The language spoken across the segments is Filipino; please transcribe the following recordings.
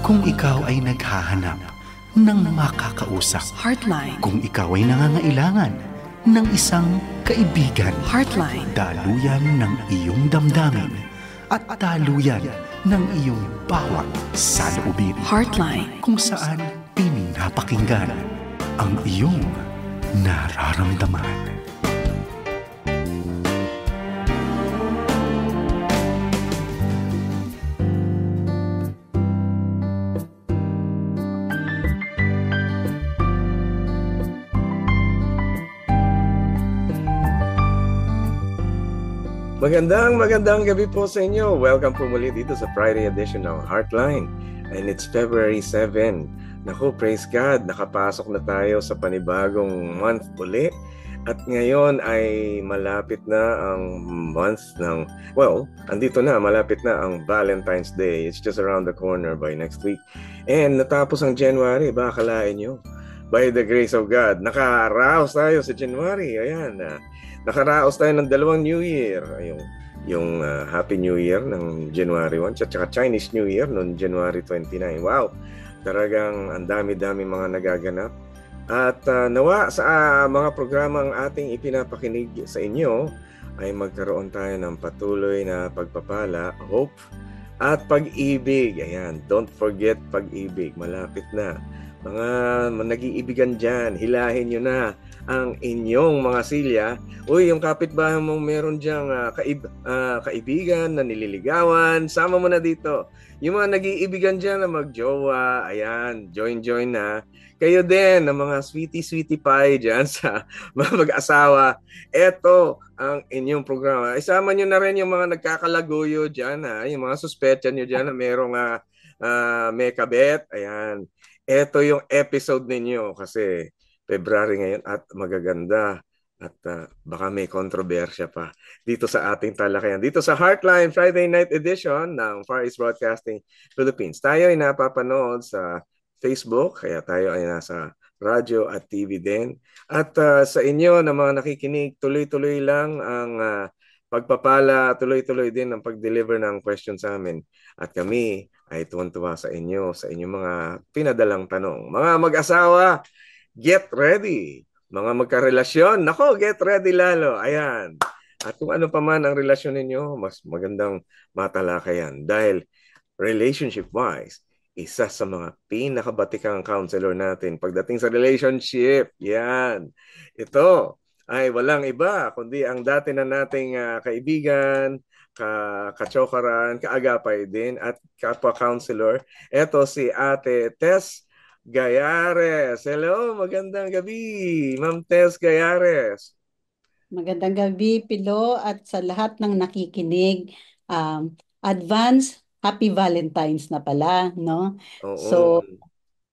Kung ikaw ay naghahanap ng makakausap. Heartline. Kung ikaw ay nangangailangan ng isang kaibigan. Heartline. Daluyan ng iyong damdamin at daluyan ng iyong bawat saloobin. Heartline. Kung saan pinapakinggan ang iyong nararamdaman. Magandang gabi po sa inyo. Welcome po muli dito sa Friday edition ng Heartline. And it's February 7. Naku, praise God, nakapasok na tayo sa panibagong month uli. At ngayon ay malapit na ang month ng, andito na, malapit na ang Valentine's Day. It's just around the corner by next week. And natapos ang January, baka akalain nyo. By the grace of God, naka-arouse tayo sa January. Ayan, nakaraos tayo ng dalawang New Year. Yung Happy New Year ng January 1 at saka Chinese New Year noong January 29. Wow! Talagang ang dami-dami mga nagaganap. At nawa sa mga programang ating ipinapakinig sa inyo ay magkaroon tayo ng patuloy na pagpapala, hope, at pag-ibig. Ayan, don't forget pag-ibig. Malapit na. Mga nag-iibigan dyan, hilahin nyo na ang inyong mga silya. Uy, yung kapitbahay mong meron dyang kaibigan na nililigawan, sama mo na dito. Yung mga nag-iibigan dyan na magjowa, ayan, join na. Kayo din, ng mga sweetie pie dyan sa mga mag-asawa. Eto ang inyong programa. Isama nyo na rin yung mga nagkakalaguyo dyan, yung mga suspetsa nyo dyan na merong may kabet. Ayan. Ito yung episode ninyo kasi February ngayon at magaganda at baka may kontrobersya pa dito sa ating talakayan. Dito sa Heartline Friday Night Edition ng Far East Broadcasting Philippines. Tayo ay napapanood sa Facebook, kaya tayo ay nasa radyo at TV din. At sa inyo na mga nakikinig, tuloy-tuloy lang ang pagpapala, tuloy-tuloy din ang pag-deliver ng questions sa amin. At kami ay tuwan-tuwa sa inyo, sa inyong mga pinadalang tanong. Mga mag-asawa, get ready. Mga magkarelasyon, nako, get ready lalo. Ayan. At kung ano pa man ang relasyon ninyo, mas magandang matalakayan. Dahil relationship-wise, isa sa mga pinakabatikang counselor natin pagdating sa relationship. Yan. Ito ay walang iba, kundi ang dati na nating kaibigan, kachokaran, kaagapay din at kapwa-counselor. Ito si Ate Tess Gayares. Hello, magandang gabi, Ma'am Tess Gayares. Magandang gabi, Pilo, at sa lahat ng nakikinig. Advance Happy Valentine's na pala, no? Oo. So,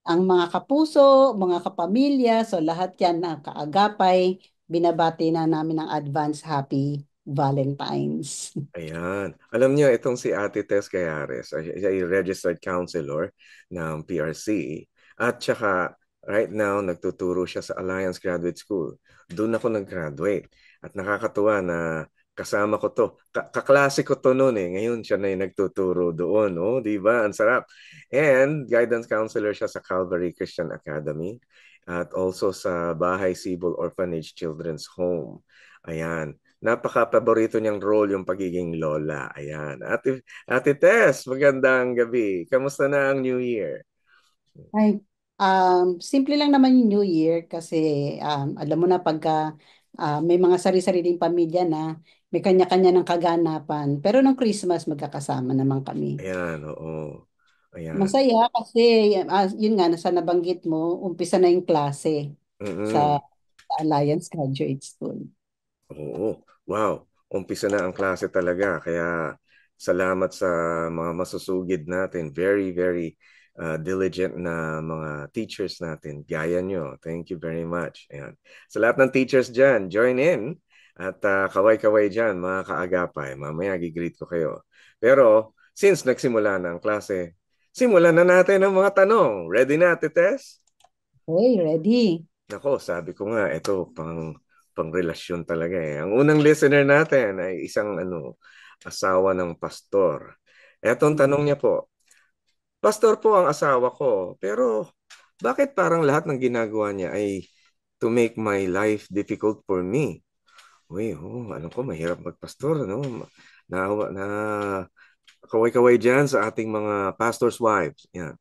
ang mga kapuso, mga kapamilya, so lahat yan na kaagapay, binabati na namin ng advance Happy Valentine's. Ayan. Alam niyo, itong si Ate Tess Gayares, ay registered counselor ng PRC. At saka, right now, nagtuturo siya sa Alliance Graduate School. Doon ako nag-graduate. At nakakatuwa na kasama ko to. Kaklase ko to noon eh. Ngayon siya na yung nagtuturo doon. Oh, di ba? Ang sarap. And guidance counselor siya sa Calvary Christian Academy. At also sa Bahay Sibol Orphanage Children's Home. Ayan. Napaka-paborito niyang role yung pagiging lola. Ayan. Ate Tess, magandang gabi. Kamusta na ang New Year? Ay, simple lang naman yung New Year kasi alam mo na pagka may mga sari-sariling pamilya na may kanya-kanya ng kaganapan. Pero nung Christmas, magkakasama naman kami. Ayan, oo. Ayan. Masaya kasi, yun nga, nasa nabanggit mo, umpisa na yung klase sa Alliance Graduate School. Oo. Wow. Umpisa na ang klase talaga. Kaya salamat sa mga masusugid natin. Very, very diligent na mga teachers natin. Gaya nyo. Thank you very much. Ayan. Sa lahat ng teachers dyan, join in. At kaway-kaway dyan, mga kaagapay. Mamaya gigreet ko kayo. Pero, since nagsimula na ang klase, simulan na natin ang mga tanong. Ready na, Ate Tess? Hey, ready. Nako, sabi ko nga, ito pang relasyon talaga eh. Ang unang listener natin ay isang asawa ng pastor. Etong tanong niya po, pastor po ang asawa ko. Pero bakit parang lahat ng ginagawa niya ay to make my life difficult for me? Uy, alam ko mahirap magpastor, no? Na kaway-kaway dyan sa ating mga pastors' wives. Yan.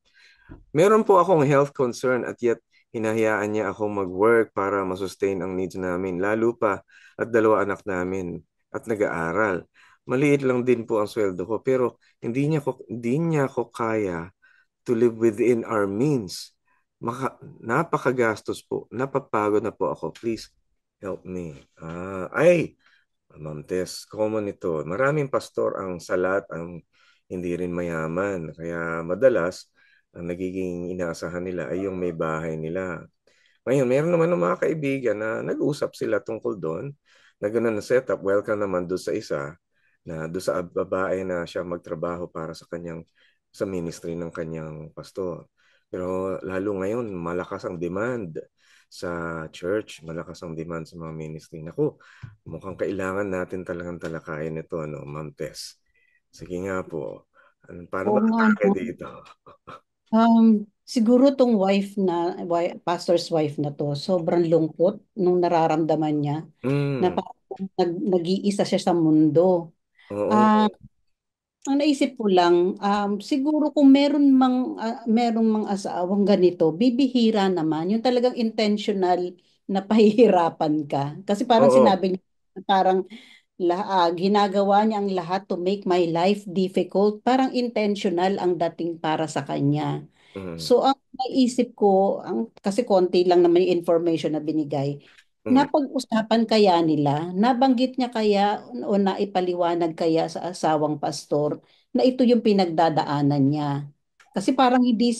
Meron po akong health concern at yet hinahayaan niya akong mag-work para masustain ang needs namin, lalo pa at dalawa anak namin at nag-aaral. Maliit lang din po ang sweldo ko pero hindi niya ko kaya to live within our means. Napakagastos po. Napapagod na po ako. Please help me. Ma'am Tess, common ito. Maraming pastor ang salat, ang hindi rin mayaman. Kaya madalas, ang nagiging inaasahan nila ay yung may bahay nila. Ngayon, meron naman ng mga kaibigan na nag-uusap sila tungkol doon, na ganun na setup. Welcome naman doon sa isa, na doon sa babae na siya magtrabaho para sa ministry ng kanyang pastor. Pero lalo ngayon, malakas ang demand sa church, malakas ang demand sa mga ministry. Naku, mukhang kailangan natin talagang talakayin ito, no, Ma'am Tess. Sige nga po. Paano Oo ba nga, tayo no? dito? Siguro tong pastor's wife na to, sobrang lungkot nung nararamdaman niya na Mm, parang nag-iisa siya sa mundo. Ah, oo. ang naisip ko lang, siguro kung merong mang asawang ganito, bibihira naman. Yung talagang intentional na pahihirapan ka. Kasi parang Oo. sinabi niya, parang ginagawa niya ang lahat to make my life difficult. Parang intentional ang dating para sa kanya. Mm, So ang naisip ko, kasi konti lang naman yung information na binigay, mm, napag-usapan kaya nila, nabanggit niya kaya o naipaliwanag kaya sa asawang pastor na ito yung pinagdadaanan niya. Kasi parang hindi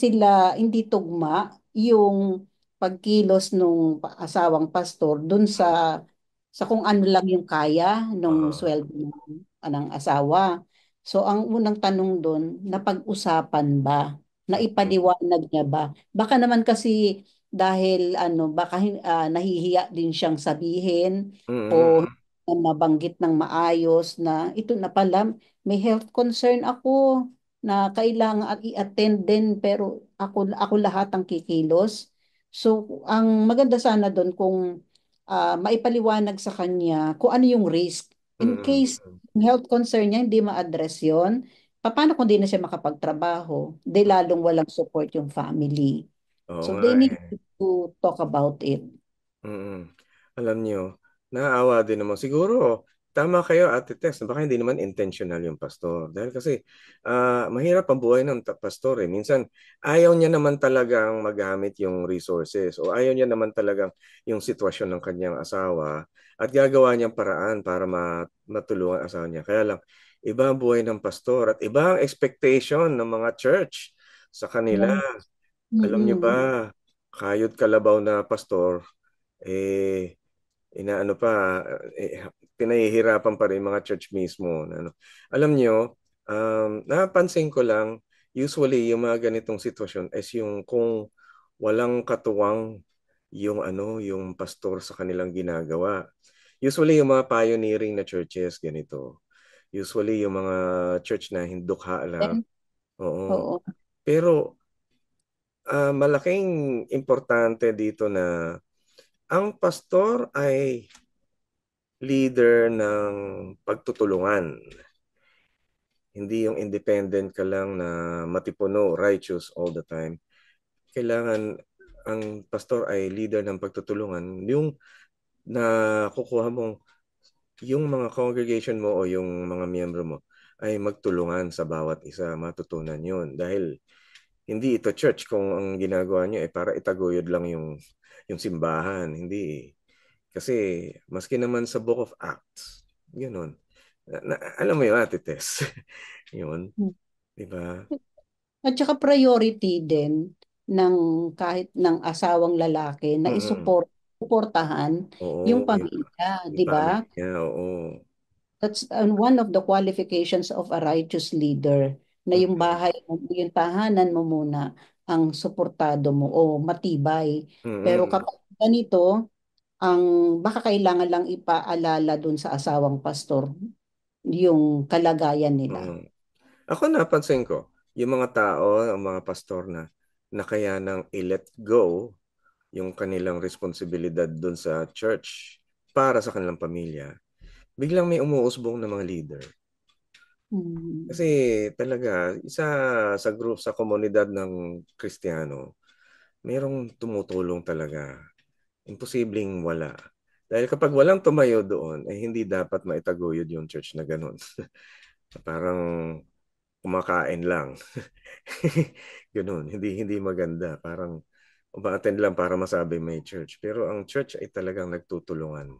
tugma yung pagkilos nung asawang pastor dun sa kung ano lang yung kaya nung oo. sweldo ng asawa. So ang unang tanong doon, napag-usapan ba? Mm, Naipaliwanag niya ba? Baka naman kasi dahil baka nahihiya din siyang sabihin o mm, mabanggit ng maayos na ito na pala may health concern ako na kailangan i-attend din pero ako lahat ang kikilos. So ang maganda sana doon kung maipaliwanag sa kanya kung ano yung risk in case mm, yung health concern niya hindi ma-address yon. Paano kung di na siya makapagtrabaho? Di mm. lalong walang support yung family. Oo So nga they need eh. to talk about it. Mm. Alam niyo, naaawa din naman. Siguro, tama kayo, Ate Tess. Baka hindi naman intentional yung pastor. Dahil kasi, mahirap ang buhay ng pastor eh. Minsan, ayaw niya naman talagang magamit yung resources o ayaw niya naman talagang yung sitwasyon ng kanyang asawa at gagawa niyang paraan para matulungan ang asawa niya. Kaya lang, iba ang buhay ng pastor at iba ang expectation ng mga church sa kanila. Yeah. Alam niyo Mm-mm. ba, kayod kalabaw na pastor, eh, inaano pa, pinahihirapan pa rin mga church mismo. Ano. Alam nyo, napansin ko lang, usually yung mga ganitong sitwasyon is yung kung walang katuwang yung pastor sa kanilang ginagawa. Usually yung mga pioneering na churches, ganito. Usually yung mga church na hindukha lang. Then, Oo. oo. Pero malaking importante dito na ang pastor ay leader ng pagtutulungan. Hindi yung independent ka lang na matipuno, righteous all the time. Kailangan ang pastor ay leader ng pagtutulungan. Yung nakukuha mong yung mga congregation mo o yung mga miyembro mo ay magtulungan sa bawat isa, matutunan yun. Dahil hindi ito church kung ang ginagawa nyo ay para itaguyod lang yung simbahan. Hindi. Kasi maski naman sa Book of Acts, gano'n. Alam mo yun, Ate Tess. Yun, di ba? At saka priority din ng kahit ng asawang lalaki na Mm-mm. suportahan yung Oo, pamilya, yung di ba? pamilya, oo. That's one of the qualifications of a righteous leader na yung Mm-mm. bahay mo, yung tahanan mo muna ang suportado mo o matibay. Pero Mm-mm. kapag ganito, ang baka kailangan lang ipaalala dun sa asawang pastor yung kalagayan nila. Mm. Ako napansin ko, yung mga tao, ang mga pastor na kaya nang i-let go yung kanilang responsibilidad doon sa church para sa kanilang pamilya, biglang may umuusbong na mga leader. Mm. Kasi talaga, sa group, sa komunidad ng Kristiyano, merong tumutulong talaga. Imposibleng wala. Dahil kapag walang tumayo doon, ay hindi dapat maitaguyod yung church na ganun. Parang kumakain lang. Ganun, hindi maganda. Parang umaattend lang para masabi may church. Pero ang church ay talagang nagtutulungan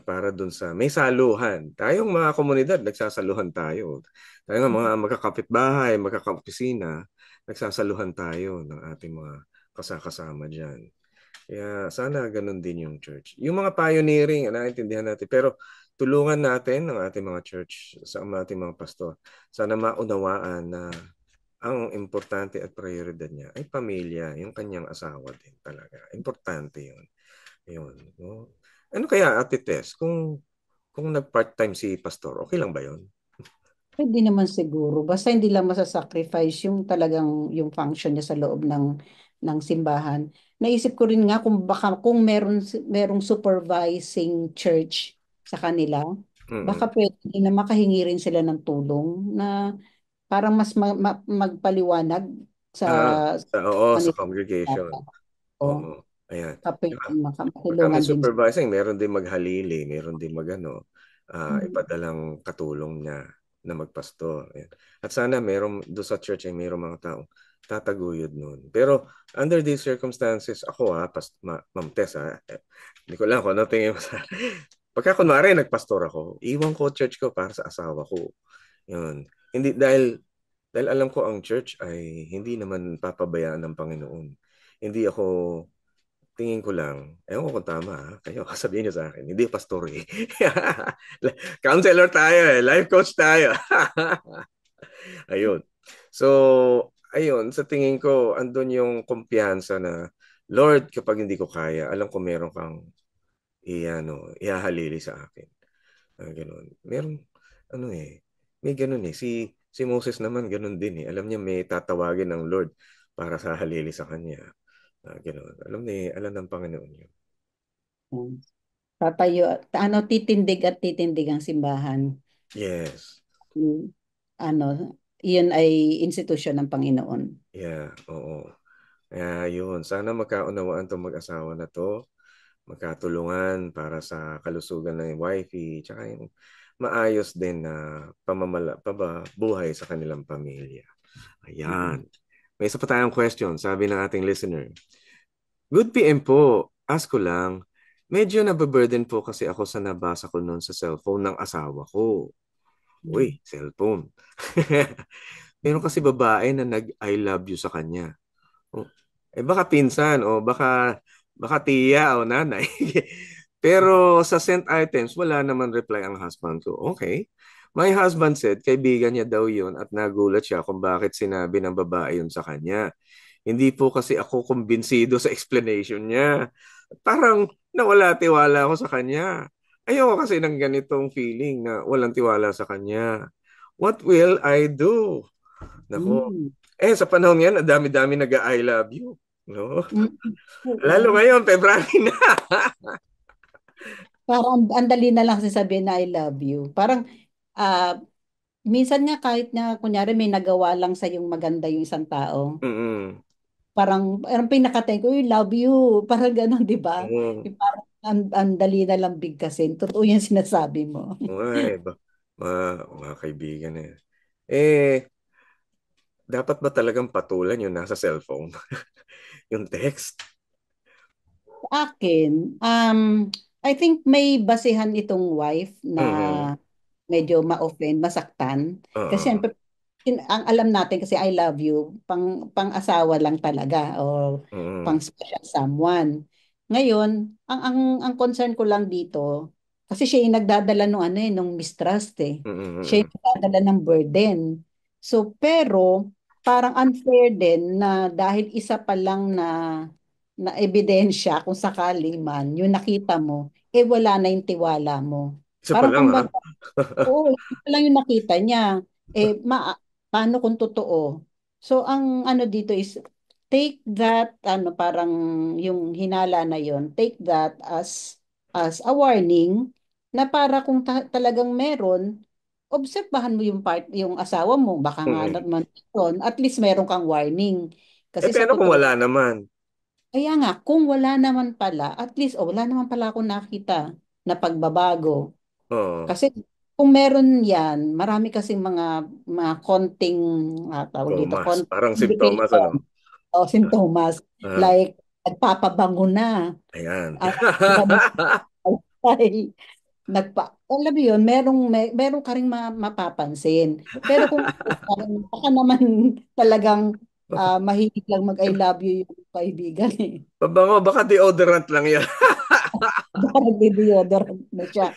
para dun sa may saluhan. Tayong mga komunidad, nagsasaluhan tayo. Tayo nga mga magkakapitbahay, magkakaopisina, nagsasaluhan tayo ng ating mga kasakasama dyan. Kaya sana ganun din yung church. Yung mga pioneering, naiintindihan natin. Pero tulungan natin ang ating mga church, sa ating mga pastor. Sana maunawaan na ang importante at prioridad niya ay pamilya, yung kanyang asawa din talaga. Importante yun. Yun. No? Ano kaya, Ate Tess, kung nag-part-time si pastor, okay lang ba yun? Hindi naman siguro. Basta hindi lang masasacrifice yung talagang yung function niya sa loob ng simbahan. Naisip ko rin nga kung baka kung merong supervising church sa kanila, Mm-mm. baka pwede din na makahingi rin sila ng tulong na parang mas magpaliwanag sa Oo, sa kanila. congregation. O Oo. Ayan. kapag Diba? Pagka may matulungan din. supervising, meron din maghalili, meron din magano, Mm. ipadalang katulong niya na magpasto. Ayan. At sana meron doon sa church ay meron mga taong tataguyod nun. Pero under these circumstances, ako Ma'am Tess hindi ko lang kung ano tingin mo sa... Pagka kunwari nagpastor ako, iwan ko church ko para sa asawa ko. Yun. Hindi dahil alam ko ang church ay hindi naman papabayaan ng Panginoon. Hindi ako tingin ko lang, ewan ko kung tama kayo sabihin niyo sa akin, hindi pastor eh. Counselor tayo eh, life coach tayo. Ayun. So, ayun, sa tingin ko, andun yung kumpiyansa na, Lord, kapag hindi ko kaya, alam ko meron kang ihahalili sa akin. Ganun. Meron, ano may ganun eh. Si Moses naman ganun din eh. Alam niya may tatawagin ng Lord para sa halili sa kanya. Ganun. Alam ng Panginoon yun. Tatayo, titindig at titindig ang simbahan. Yes. Mm, Ano, iyon ay institusyon ng Panginoon. Yeah, oo. Kaya yun, sana magkaunawaan tong mag-asawa na to, magkatulungan para sa kalusugan ng wifey, tsaka yung maayos din na buhay sa kanilang pamilya. Mm. Ayan. May isa pa tayong question, sabi ng ating listener. Good PM po. Ask ko lang, medyo nababurden po kasi ako sa nabasa ko noon sa cellphone ng asawa ko. Mm. Uy, cellphone. Meron kasi babae na nag-I love you sa kanya. Oh, baka pinsan o baka tiya o nanay. Pero sa sent items, wala naman reply ang husband ko. Okay. My husband said, kaibigan niya daw yun at nagulat siya kung bakit sinabi ng babae yun sa kanya. Hindi po kasi ako kumbinsido sa explanation niya. Parang nawala tiwala ako sa kanya. Ayoko kasi ng ganitong feeling na walang tiwala sa kanya. What will I do? Nako. Mm. Sa panahon ngayon, ang dami-dami nag-I love you. No? Mm. Lalo Oo. ngayon, February na. Parang ang dali na lang sasabihin na I love you. Parang ah, minsan nga kahit na kunyari may nagawa lang sa yung maganda yung isang tao, Mm-mm. parang pinakatain ko, "Uy, love you." Parang gano'n, di ba? Oo. Yung parang ang dali na lang bigkasin. Totoo yung sinasabi mo. Oo nga mga kaibigan eh. Eh, dapat ba talagang patulan yung nasa cellphone? Yung text? Akin, I think may basehan itong wife na Mm-mm. medyo ma-offend, masaktan. Kasi Oo. syempre, ang alam natin kasi I love you, pang-asawa lang talaga o pang Mm-mm. special someone. Ngayon, ang concern ko lang dito, kasi siya yung nagdadala nung nung mistrust eh. Siya Mm-mm. yung nagdadala ng burden. So, pero parang unfair din na dahil isa pa lang na ebidensya kung sakali man yung nakita mo, wala na yung tiwala mo. Isa pa Parang lang kumbaga, oo, yun lang yung nakita niya. Eh, paano kung totoo? So ang ano dito is take that parang yung hinala na yon, take that as a warning na para kung talagang meron, obserbahan mo yung yung asawa mo, baka nga Mm. naman meron, at least meron kang warning. Kasi sa Pero kung totoo, wala naman. kaya nga, kung wala naman pala, at least, wala naman pala akong nakita na pagbabago. Oo. Kasi kung meron yan, marami kasing mga konting, tawag dito, Thomas. konting Parang simptomas, indication ano? o sintomas, Ah, like nagpapabango na, ayan. at iba na style, alam mo yun, merong ka ring mapapansin. Pero kung baka naman talagang mahilig lang mag-I love you yung kaibigan eh. Pabango, baka deodorant lang yan. Baka nagbe-deodorant na siya.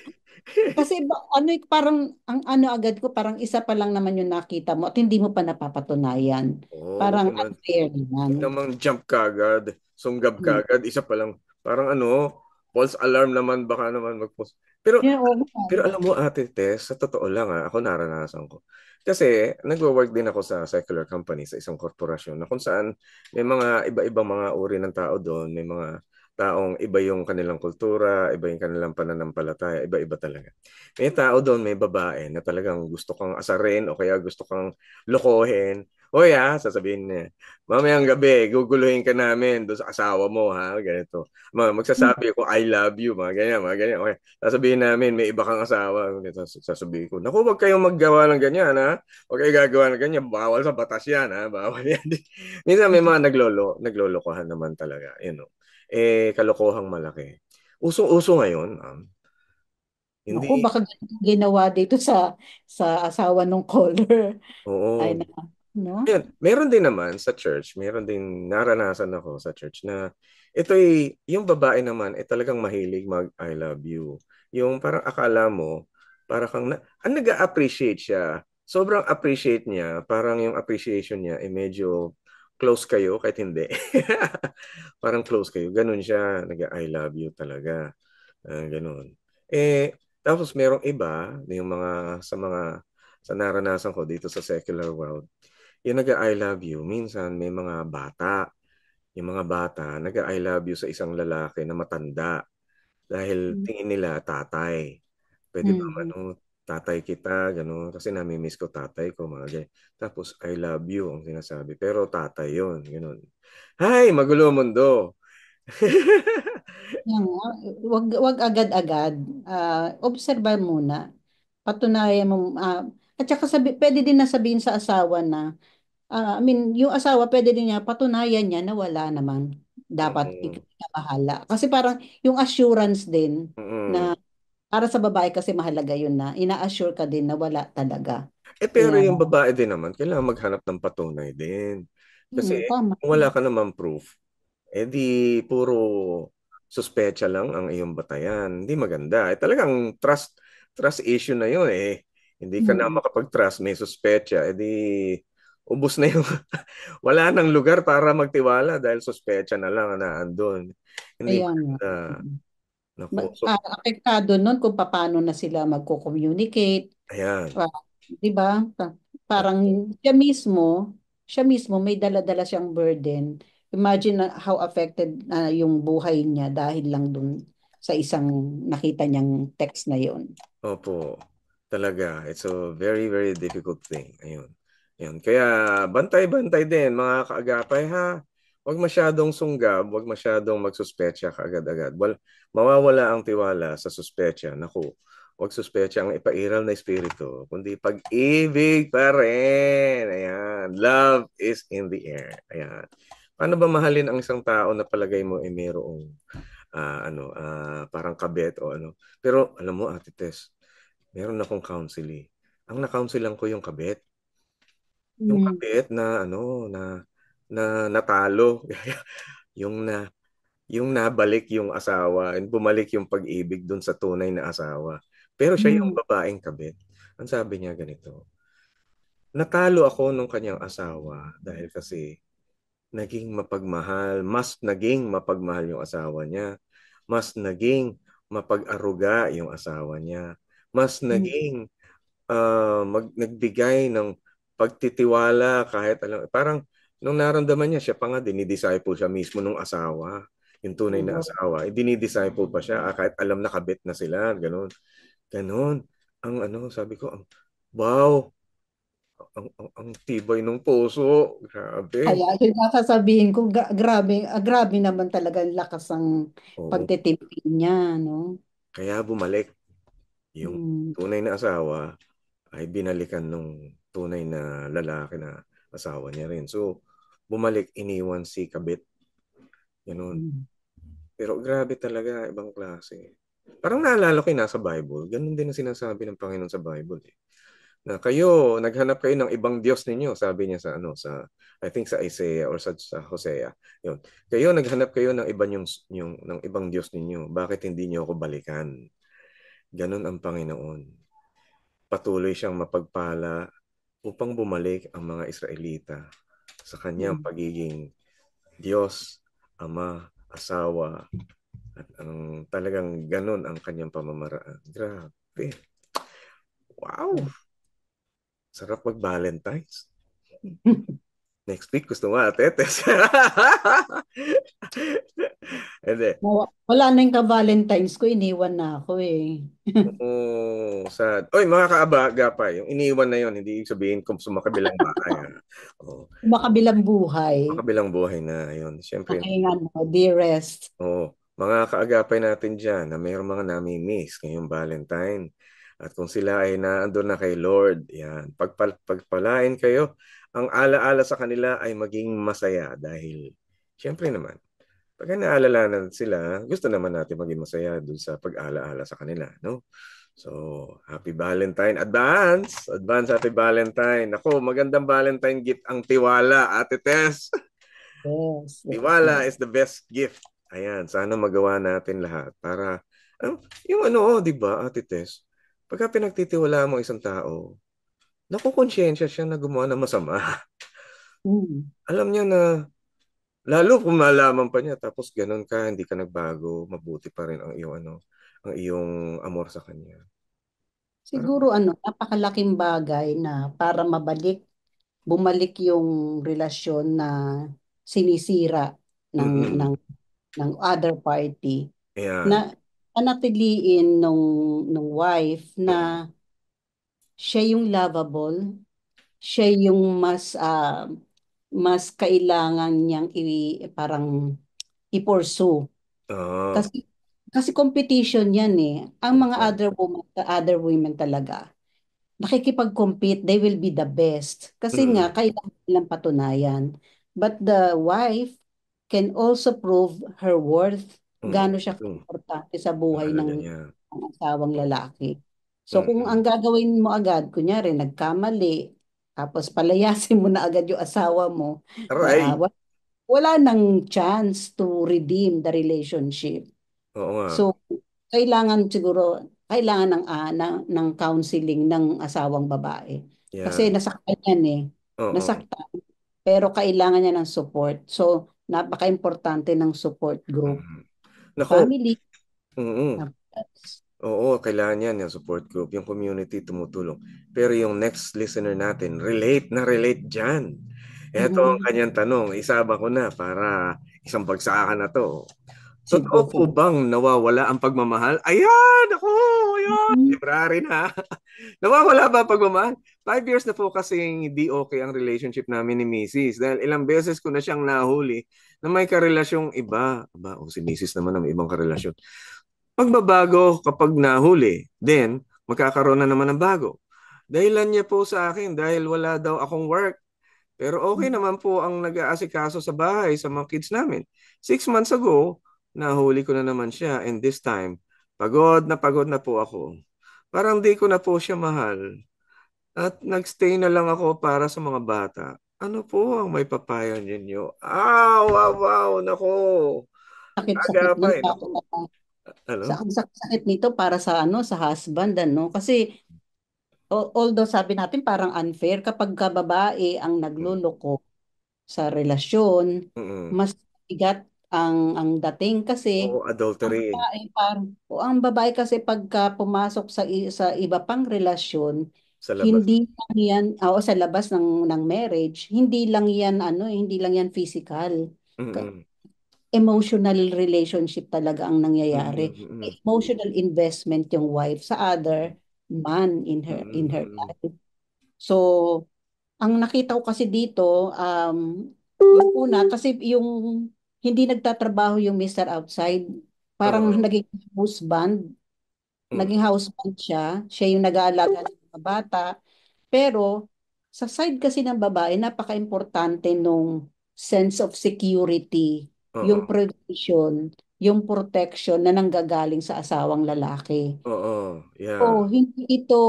Kasi ano, parang ang ano agad ko, parang isa pa lang naman yung nakita mo at hindi mo pa napapatunayan. Oo, wag Parang naman. unfair Wag naman. namang jump kagad. Sunggab Hmm. kagad. Isa pa lang. Parang ano, false alarm naman. Baka naman mag-post. Pero Yeah, oo Pero nga. alam mo, Ate Tess, sa totoo lang ako naranasan ko. Kasi nagwo-work din ako sa secular company, sa isang korporasyon na kung saan may mga iba-ibang mga uri ng tao doon. May mga taong iba yung kanilang kultura, iba yung kanilang pananampalataya, iba-iba talaga. May tao doon, may babae na talagang gusto kang asarin o kaya gusto kang lokohin. Hoy sasabihin niya, mamayang gabi, guguluhin ka namin doon sa asawa mo ha, ganito. Hmm. Magsasabi ako, I love you, mga ganyan. Okay. Sasabihin namin, may iba kang asawa. Sasabihin ko, naku, huwag kayong maggawa ng ganyan, ha? Huwag kayong gagawa ng ganyan. Bawal sa batas yan, ha? Bawal yan. Minsan may mga naglolokohan naman talaga. Kalokohang malaki. Usong-uso ngayon, Naku, hindi, baka ginawa dito sa asawa ng caller. Ay oo. na, no? Ayun, meron din naman sa church, meron din naranasan ako sa church na yung babae naman talagang mahilig mag I love you. Yung parang akala mo, parang nag-appreciate siya. Sobrang appreciate niya, parang yung appreciation niya medyo close kayo kahit hindi. Parang close kayo. Ganun siya, nag-I love you talaga. Ganun. Tapos merong iba, yung sa naranasan ko dito sa secular world, yung nag-I love you, minsan may mga bata. Yung mga bata, nag-I love you sa isang lalaki na matanda dahil tingin nila tatay. Pwede ba Mhm. tatay kita, gano'n. Kasi nami-miss ko tatay ko, mga ganyan. Tapos, I love you ang sinasabi. Pero tatay yon gano'n. Hay, magulo ang mundo. Yan nga, wag agad-agad. Obserba muna. Patunayan mo, at saka pwede din na sabihin sa asawa na, I mean, yung asawa pwede din niya patunayan niya na wala naman. Dapat ikaw Mm, na bahala. Kasi parang yung assurance din mm. na para sa babae kasi mahalaga yun na ina-assure ka din na wala talaga. Pero Yeah. yung babae din naman, kailangan maghanap ng patunay din. Kasi Tama. kung wala ka naman proof, di puro suspecha lang ang iyong batayan. Hindi maganda. Talagang trust issue na yun eh. Hindi ka na Mm, makapag-trust, may suspecha. Ubos na yung, wala nang lugar para magtiwala dahil suspecha na lang na andun. Hindi Kaya nga. maganda. Naku. So, Apektado nun kung paano na sila magko-communicate. ayan. 'Di ba? Parang siya mismo may dala-dala siyang burden. Imagine how affected yung buhay niya dahil lang dun sa isang nakita niyang text na yon. Opo, talaga. It's a very, very difficult thing. Ayun. Ayun. Kaya bantay-bantay din mga kaagapay ha. Huwag masyadong sunggab, huwag masyadong magsuspecha kaagad-agad. Mawawala ang tiwala sa suspecha. Naku, huwag suspecha ang ipairal na espiritu, kundi pag-ibig pa rin. Ayan. Love is in the air. Ayan. Paano ba mahalin ang isang tao na palagay mo mayroong parang kabet o ano. Pero alam mo, Ate Tess, meron akong counseling. Ang na-counselan ko yung kabet. Yung Mm. kabet na natalo. yung na yung nabalik yung asawa and bumalik yung pag-ibig dun sa tunay na asawa. Pero siya yung Mm. babaeng kabet. Ang sabi niya ganito, natalo ako nung kanyang asawa dahil kasi mas naging mapagmahal yung asawa niya, mas naging mapag-aruga yung asawa niya, mas Mm. naging nagbigay ng pagtitiwala kahit alam, parang nung naramdaman niya, siya pa nga, dinidisciple siya mismo nung asawa, yung tunay na Oo. asawa, dinidisciple pa siya, kahit alam na kabit na sila, ganun. Ganun. Ang ano, sabi ko, wow, ang tibay ng puso. Grabe. Kaya yun nga sasabihin ko, grabe, grabe naman talaga ang lakas ng Oo. pagtitimpin niya, no? Kaya bumalik yung Hmm. tunay na asawa ay binalikan nung tunay na lalaki na asawa niya rin. So, bumalik, iniwan si Kabit. Ganun. Hmm. Pero grabe talaga, ibang klase. Parang naalala ko yung nasa Bible. Ganun din ang sinasabi ng Panginoon sa Bible. Eh. Na kayo, naghanap kayo ng ibang Diyos ninyo, sabi niya sa ano, sa I think sa Isaiah or sa Hosea. Yun. Kayo naghanap kayo ng ng ibang Diyos ninyo. Bakit hindi niyo ako balikan? Ganun ang Panginoon. Patuloy siyang mapagpala upang bumalik ang mga Israelita sa kanyang Hmm. pagiging Diyos, Ama, Asawa, at ang talagang ganun ang kanyang pamamaraan. Grabe. Wow! Sarap mag-Valentine's. Next week, gusto mo atetes. Hindi. Wala na yung ka-Valentine's ko, iniwan na ako eh. Oo, sad. Oy, mga kaabagapay, yung iniwan na yon, hindi ibig sabihin kung sumakabilang bahay. Oh, Makabilang buhay. makabilang buhay na yon. Siyempre, Aking ano, dearest. oh, mga kaagapay natin dyan na mayroong mga nami-miss ngayong Valentine. At kung sila ay naandun na kay Lord, yan, pagpalain kayo, ang alaala sa kanila ay maging masaya dahil, siyempre naman, pag naalala sila, gusto naman natin maging masaya dun sa pag-alaala sa kanila, no? So, happy Valentine. Advance! Advance happy Valentine. Ako, magandang Valentine gift ang tiwala, Ate Tess. Yes, yes, Tiwala yes. is the best gift. Ayan, sana magawa natin lahat para, yung ano, di ba, Ate Tess, pagka pinagtitiwala mo isang tao, nakukonsensya siya na gumawa ng masama. Hmm. Alam niya na, lalo kung malaman pa niya, tapos ganun ka, hindi ka nagbago, mabuti pa rin ang iyong ano, ang iyong amor sa kanya. Parang, Siguro ano, napakalaking bagay na para bumalik yung relasyon na sinisira ng mm-mm. ng ng other party na Ayan. panatiliin nung wife na siya yung lovable, siya yung mas kailangan niyang parang i-pursue. Oo. Kasi kasi competition yan eh. Ang mga Oo. other women talaga nakikipag-compete, they will be the best. Kasi nga, Mm. kailangan nilang patunayan. But the wife can also prove her worth, Mm. gaano siya Mm. importante sa buhay Mahalaga ng, niya. ng asawang lalaki. So kung ang Mm. gagawin mo agad, kunyari nagkamali, tapos palayasin mo na agad yung asawa mo, Aray! wala nang chance to redeem the relationship. Oo nga. So, kailangan ng counseling ng asawang babae. Kasi Yan. nasaktan yan eh. Oo. Nasaktan. Pero kailangan niya ng support. So, napaka-importante ng support group. Mm. Nako. Family. Mm. Oo, kailangan yan, yung support group, yung community tumutulong. Pero yung next listener natin, relate na relate dyan. Ito ang Mhm. kanyang tanong. Isama ko na para isang bagsakan na to. Totoo Sige, po sige. bang nawawala ang pagmamahal? Ayan! Ako! Ayan! Mhm. February na. Nawawala ba ang pagmamahal? 5 years na po kasing hindi okay ang relationship namin ni Mrs. Dahil ilang beses ko na siyang nahuli na may karelasyong iba. Aba, si Mrs. naman na may ibang karelasyon. Pagbabago kapag nahuli, then magkakaroon na naman ng bago. Dahilan niya po sa akin dahil wala daw akong work. Pero okay naman po ang nag-aasikaso sa bahay sa mga kids namin. 6 months ago, nahuli ko na naman siya and this time, pagod na po ako. Parang di ko na po siya mahal at nagstay na lang ako para sa mga bata. Ano po ang may papayo ninyo? Wow, wow, nako. Sakit-sakit Aga pa nun. eh, nako. Ano? Sakit-sakit nito para sa sa husband ano kasi although sabi natin parang unfair kapag ka babae ang Mm. nagluloko sa relasyon, Mm. mas bigat ang dating kasi Oo, adultery. ang babae kasi pagka pumasok sa iba pang relasyon, Sa labas. Hindi lang yan, o sa labas ng marriage, hindi lang yan hindi lang yan physical. Ka- Mm-mm. Emotional relationship talaga ang nangyayari. Mm-mm. May emotional investment yung wife sa other man in her Mm-mm. life. So, ang nakita ko kasi dito, yung una, kasi yung hindi nagtatrabaho yung Mr. Outside, parang Oo. naging Mm. husband siya, siya yung nag-aalaga ng mga bata, pero sa side kasi ng babae, napaka-importante nung sense of security, Oo. yung provision, yung protection na nanggagaling sa asawang lalaki. Oo. Yeah. So, hindi ito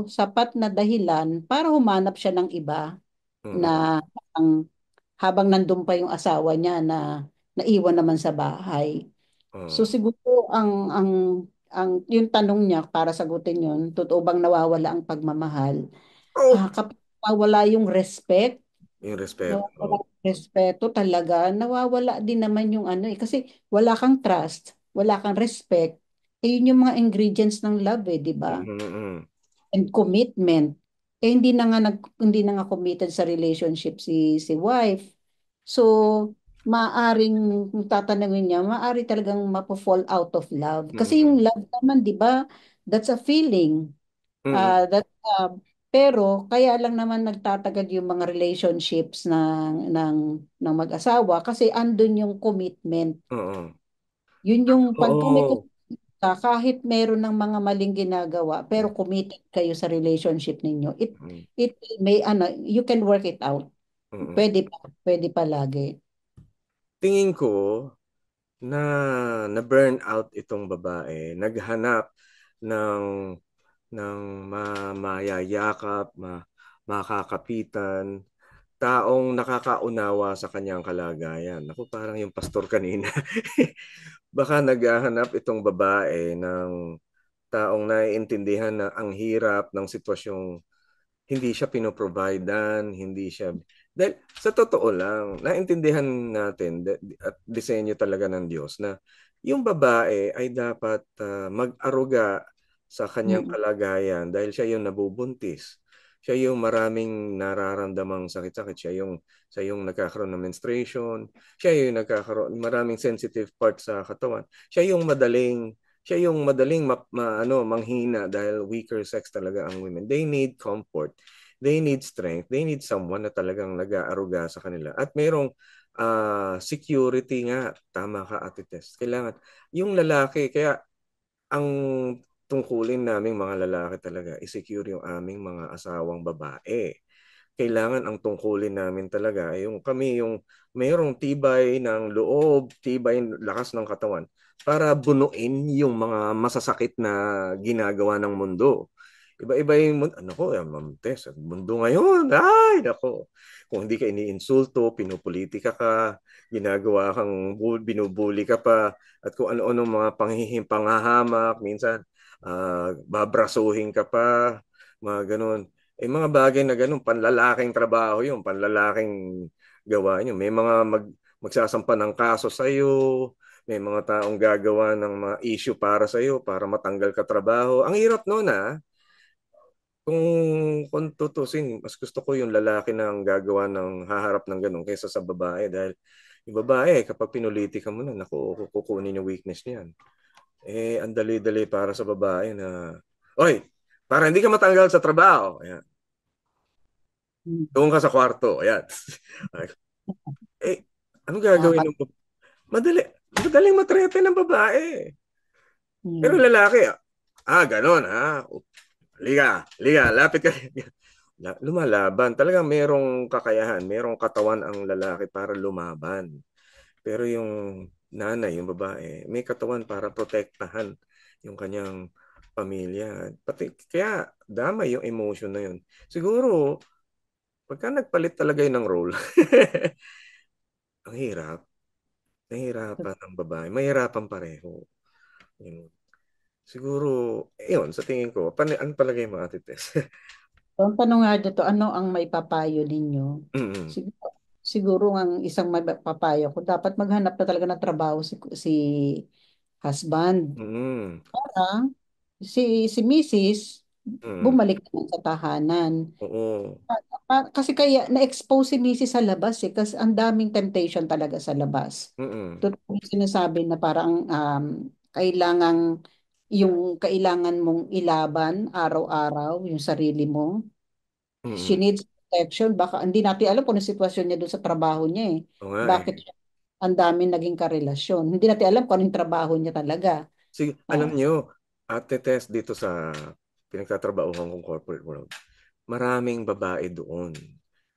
sapat na dahilan para humanap siya ng iba Mm. na habang nandun pa yung asawa niya na naiwan naman sa bahay. So Oo. siguro ang yung tanong niya para sagutin yun, totoo bang nawawala ang pagmamahal? Oh! Kapag nawawala yung respect, Yung respeto. nawawala yung respeto talaga, nawawala din naman yung kasi wala kang trust, wala kang respect. Yun yung mga ingredients ng love di ba? Mm-mm. And commitment. Hindi na nga committed sa relationship si wife. So, kung tatanungin niya, maaari talagang mapo-fall out of love. Kasi yung Mm-mm. love naman, 'di ba? That's a feeling. Mm-mm. Pero kaya lang naman nagtatagad yung mga relationships ng mag-asawa kasi andun yung commitment. Oo. Yun yung pagka may Oo. kahit meron ng mga maling ginagawa, pero committed kayo sa relationship ninyo, Mm. it may you can work it out. Mm. Pwede palagi. Tingin ko na na-burn out itong babae, naghanap ng mayayakap, makakapitan, taong nakakaunawa sa kanyang kalagayan. Ako parang yung pastor kanina. Baka naghahanap itong babae ng taong naiintindihan na ang hirap ng sitwasyong hindi siya pinoprovidean, hindi siya... Dahil sa totoo lang, naintindihan natin at disenyo talaga ng Diyos na yung babae ay dapat mag-aruga sa kanyang Mm. kalagayan dahil siya yung nabubuntis. Siya yung maraming nararamdamang sakit-sakit. Siya yung nagkakaroon ng menstruation. Siya yung nagkakaroon maraming sensitive parts sa katawan. Siya yung madaling manghina dahil weaker sex talaga ang women. They need comfort. They need strength. They need someone na talagang nag-aaruga sa kanila. At merong security nga. Tama ka, Ate Tess. Kailangan. Yung lalaki, kaya ang tungkulin naming mga lalaki talaga, i-secure yung aming mga asawang babae. Kailangan ang tungkulin namin talaga yung kami yung mayroong tibay ng loob, tibay ng lakas ng katawan para bunuin yung mga masasakit na ginagawa ng mundo. Iba-iba yung mundo. Ano ko, Ma'am Tess, ang mundo ngayon, ay, nako. Kung hindi ka iniinsulto, pinupolitika ka, binubuli ka pa, at kung ano-ano mga panghahamak, minsan, babrasuhin ka pa, mga ganun. Mga bagay na ganun, panlalaking trabaho yun, panlalaking gawa nyo. May mga magsasampa ng kaso sa'yo, may mga taong gagawa ng mga issue para sa'yo, para matanggal ka trabaho. Ang hirap noon kung tutusin, mas gusto ko yung lalaki na ang gagawa ng haharap ng ganun kaysa sa babae dahil yung babae, kapag pinulitika mo na, naku, kukunin yung weakness niyan. Ang dali-dali para sa babae na, oy, para hindi ka matanggal sa trabaho. Ayan. Mm. Doon ka sa kwarto. Ayan. eh, ano Ah, gagawin ng babae? Madali, madaling matrete ng babae. Pero mm. lalaki, ganon, liga, liga, lapit ka. Lumalaban. Talagang merong kakayahan, merong katawan ang lalaki para lumaban. Pero yung nanay, yung babae, may katawan para protektahan yung kanyang pamilya. Kaya damay yung emotion na yun. Siguro, pagka nagpalit talaga yun ng role, ang hirap. Nahihirapan ang babae. Mahirapan pareho. Yun. Siguro, yun, sa tingin ko, ano palagay mo, Ate Tess? So, ang tanong nga dito, ano ang may papayo ninyo? Mm. Siguro ang isang may papayo ko, dapat maghanap na talaga ng trabaho si husband. Mm. Para si Mrs. Mm. bumalik naman sa tahanan. Oo. Kasi kaya na-expose si Mrs. sa labas eh, kasi ang daming temptation talaga sa labas. Mm. Totoo yung sinasabi na parang kailangan kailangan mong ilaban araw-araw yung sarili mo. She Mm. needs protection. Baka hindi natin alam kung ano sitwasyon niya doon sa trabaho niya eh. Oo nga Bakit eh. ang daming naging karelasyon? Hindi natin alam kung anong trabaho niya talaga. Sige, Ah, alam nyo, Ate Tess, dito sa pinagtatrabahuhan kong corporate world, maraming babae doon.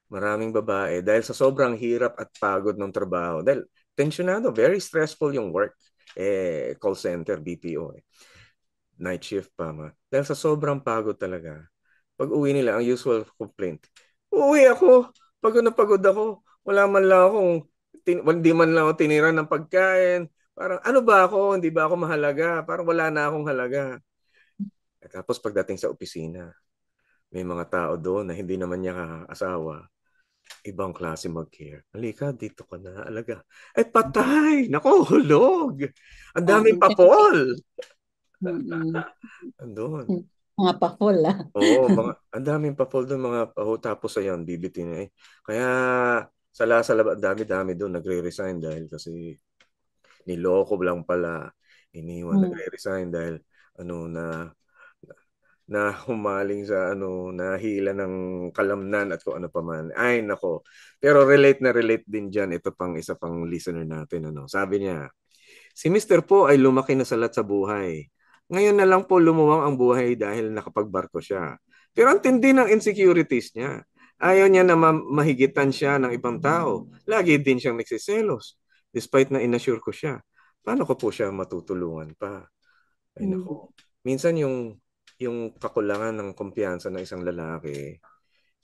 Maraming babae dahil sa sobrang hirap at pagod ng trabaho. Dahil tensionado, very stressful yung work. Call center, BPO. Night shift pa ma. Dahil sa sobrang pagod talaga. Pag uwi nila, ang usual complaint, uwi ako, pagod na pagod ako. Wala man lang akong, hindi man lang ako tinira ng pagkain. Parang, ano ba ako? Hindi ba ako mahalaga? Parang wala na akong halaga. At tapos pagdating sa opisina, may mga tao doon na hindi naman niya asawa. Ibang klase mag-care. Halika, dito ka na, alaga. Ay, patay! Nako, hulog! Ang daming kasi, papol! mm, Andun. mga pa-full ah. Oo, ang daming papol doon, tapos ayan, bibitin eh. Kaya, sa labas, dami-dami doon, nagre-resign dahil kasi niloko lang pala, iniwan, Mm. nagre-resign dahil, ano, na humaling sa nahila ng kalamnan at kung ano pa man. Ay, nako. Pero relate na relate din diyan ito pang isa pang listener natin Sabi niya, si Mister po ay lumaki na salat sa buhay. Ngayon na lang po lumuwang ang buhay dahil nakapagbarko siya. Pero ang tindi ng insecurities niya. Ayaw niya na mahigitan siya ng ibang tao. Lagi din siyang nagsiselos. Despite na inassure ko siya. Paano ko po siya matutulungan pa? Ay Mm. nako. Minsan yung kakulangan ng kumpiyansa ng isang lalaki,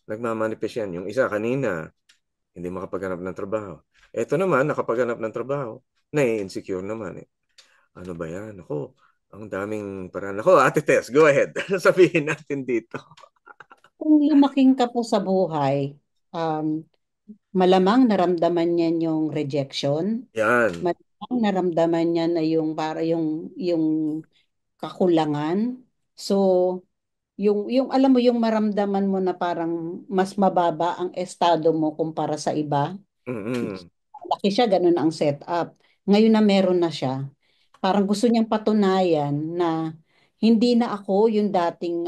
nagmamanifest yan. Yung isa kanina, hindi makapaghanap ng trabaho. Ito naman, nakapaghanap ng trabaho, nai-insecure naman eh. Ano ba yan? Ako, ang daming paraan. Ako, Ate Tess, go ahead. Sabihin natin dito. Kung lumaking ka po sa buhay, um, malamang naramdaman niyan yung rejection. Yan. Malamang naramdaman niya na yung kakulangan. So, yung alam mo yung maramdaman mo na parang mas mababa ang estado mo kumpara sa iba. Mm-mm. Laki siya, ganun ang setup. Ngayon na meron na siya, parang gusto niyang patunayan na hindi na ako yung dating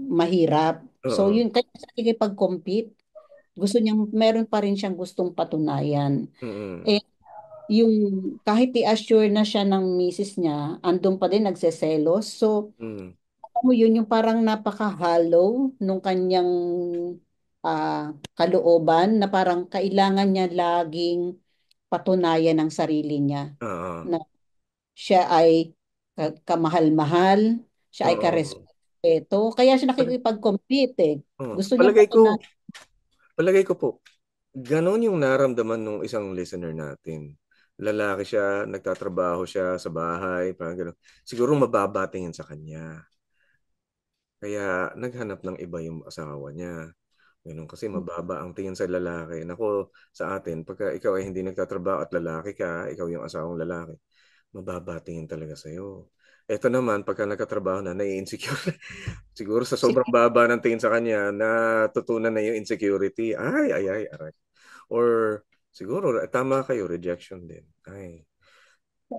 mahirap. So, Oo. yun, kaya sa compete gusto niyang, meron pa rin siyang gustong patunayan. Mm-mm. Eh, yung kahit i-assure na siya ng misis niya, andun pa din nagseselos. So, Mm. alam mo yun, yung parang napaka-hollow nung kanyang kalooban na parang kailangan niya laging patunayan ng sarili niya Oo. na siya ay kamahal-mahal, siya ay Oo. karespeto. Kaya siya nakikipag-compete eh. Oo. Gusto niyang Palagay ko, patunayan. palagay ko po, ganon yung naramdaman ng isang listener natin. Lalaki siya, nagtatrabaho siya sa bahay, parang gano'n. Siguro mababa tingin sa kanya. Kaya naghanap ng iba yung asawa niya. Ganun kasi mababa ang tingin sa lalaki. Nako, sa atin, pagka ikaw ay hindi nagtatrabaho at lalaki ka, ikaw yung asawang lalaki, mababa tingin talaga sa'yo. Ito naman, pagka nagkatrabaho na, nai-insecure. Siguro sa sobrang Siguro baba ng tingin sa kanya, natutunan na yung insecurity. Ay, ay, ay, aray. Or siguro, tama kayo, rejection din. Ay,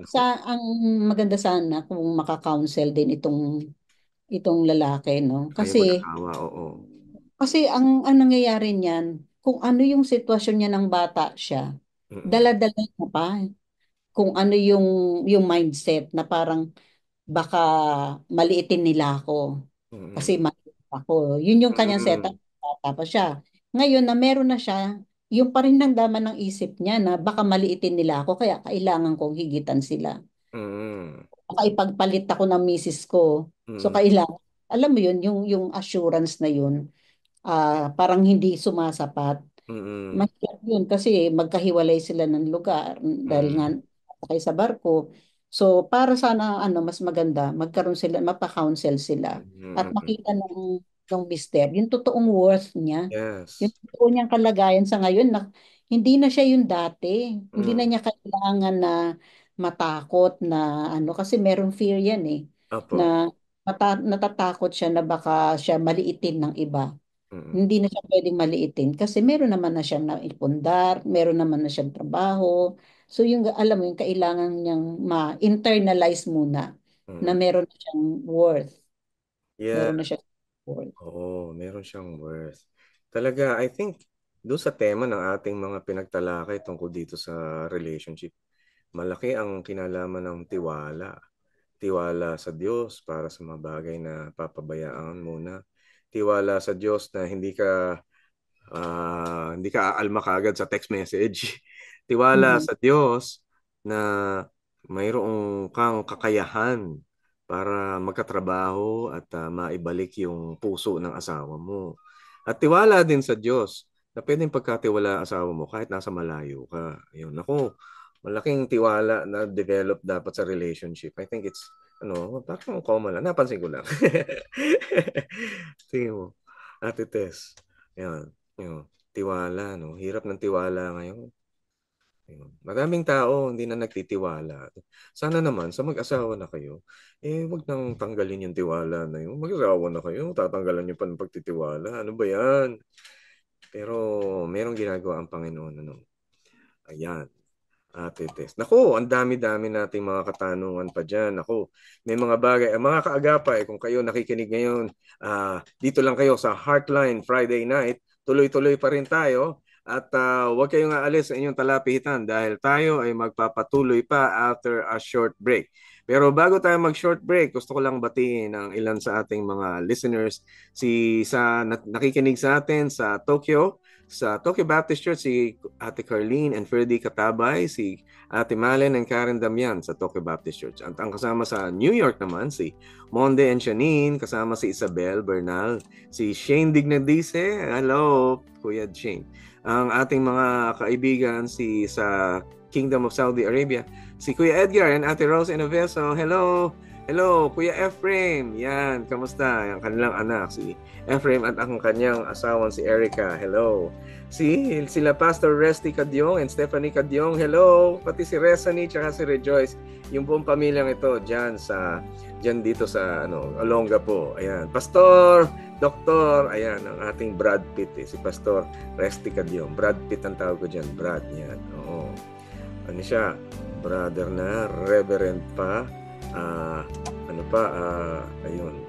sa naku, ang maganda sana kung maka-counsel din itong lalaki, no? ayaw mag-asawa, oo. Kasi ang nangyayari niyan, kung ano yung sitwasyon niya ng bata siya, Mm-mm. dala-dala niya pa kung ano yung mindset na parang baka maliitin nila ako kasi Mm-mm. maliit ako. Yun yung kanyang setup. Mm-mm. Bata pa siya. Ngayon na meron na siya, yung pa rin ng daman ng isip niya na baka maliitin nila ako kaya kailangan kong higitan sila. Mm-mm. Baka ipagpalit ako ng misis ko. So Mm-mm. kailangan, alam mo yun, yung assurance na yun, parang hindi sumasapat. Mm-mm. Mahirap yun kasi magkahiwalay sila ng lugar dahil nga Mm-mm. sakay sa barko. So para sana mas maganda magkaroon sila, mapa-counsel sila at Mm-mm. makita ng mister yung totoong worth niya. Yung Yes. totoo niyang kalagayan sa ngayon na hindi na siya yung dati. Hindi na Mm. niya kailangan na matakot na kasi merong fear yan eh Apo. na natatakot siya na baka siya maliitin ng iba. Mm. Hindi na siya pwedeng maliitin kasi meron naman na siyang naipundar, meron naman na siyang trabaho. So yung alam mo yung kailangan niyang ma-internalize muna na Mm. meron na siyang worth. Yeah, Meron na siyang worth. oo, meron siyang worth. Talaga, I think, doon sa tema ng ating mga pinagtalakay tungkol dito sa relationship, malaki ang kinalaman ng tiwala. Tiwala sa Diyos para sa mga bagay na papabayaan muna. Tiwala sa Diyos na hindi ka aalma kaagad sa text message. Tiwala Mhm. sa Diyos na mayroong kang kakayahan para magkatrabaho at maibalik yung puso ng asawa mo. At tiwala din sa Diyos na pwedeng pagkatiwala ang asawa mo kahit nasa malayo ka. Yun, ako, malaking tiwala na develop dapat sa relationship. I think it's, parang common lang. Napansin ko lang. Tingin mo, Ate Tess. Yan. Tiwala, no? Hirap ng tiwala ngayon. Maraming tao hindi na nagtitiwala. Sana naman sa mag-asawa na kayo, wag nang tanggalin yung tiwala na yun. Mag-asawa na kayo, tatanggalan niyo pa ng pagtitiwala. Ano ba yan? Pero merong ginagawa ang Panginoon. Ayan. Ate Tess. Naku, ang dami-dami nating mga katanungan pa dyan. Naku, may mga bagay. Mga kaagapay, kung kayo nakikinig ngayon, dito lang kayo sa Heartline Friday night. Tuloy-tuloy pa rin tayo. At huwag kayong aalis sa inyong talapitan dahil tayo ay magpapatuloy pa after a short break. Pero bago tayo mag-short break, gusto ko lang batiin ang ilan sa ating mga listeners. Nakikinig sa atin sa Tokyo Baptist Church, si Ate Carlene and Ferdy Katabay, si Ate Malen and Karen Damian sa Tokyo Baptist Church. At ang kasama sa New York naman, si Monde and Shanine, kasama si Isabel Bernal, si Shane Dignadice, hello, Kuya Shane. Ang ating mga kaibigan sa Kingdom of Saudi Arabia, si Kuya Edgar and Ate Rose Enoveso, hello. Hello, Kuya Ephraim. Yan, kamusta? Ang kanilang anak, si Ephraim at ang kanyang asawang si Erica. Hello. Sila Pastor Resty Cadyong and Stephanie Cadyong. Hello. Pati si Resany at si Rejoice. Yung buong pamilyang ito dyan dito sa Olongapo. Ayan. Pastor, Doktor, ayan, ang ating Brad Pitt. Si Pastor Resty Cadyong. Brad Pitt ang tawag ko dyan. Brad, yan. Oo. Ano siya? Brother na, Reverend pa. Ayun.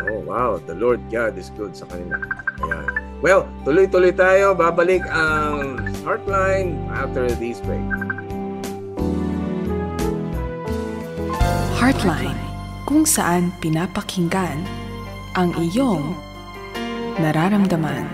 Oh, wow. The Lord God is good sa kanila. Ayan. Well, tuloy-tuloy tayo. Babalik ang Heartline after this break. Heartline, kung saan pinapakinggan ang iyong nararamdaman.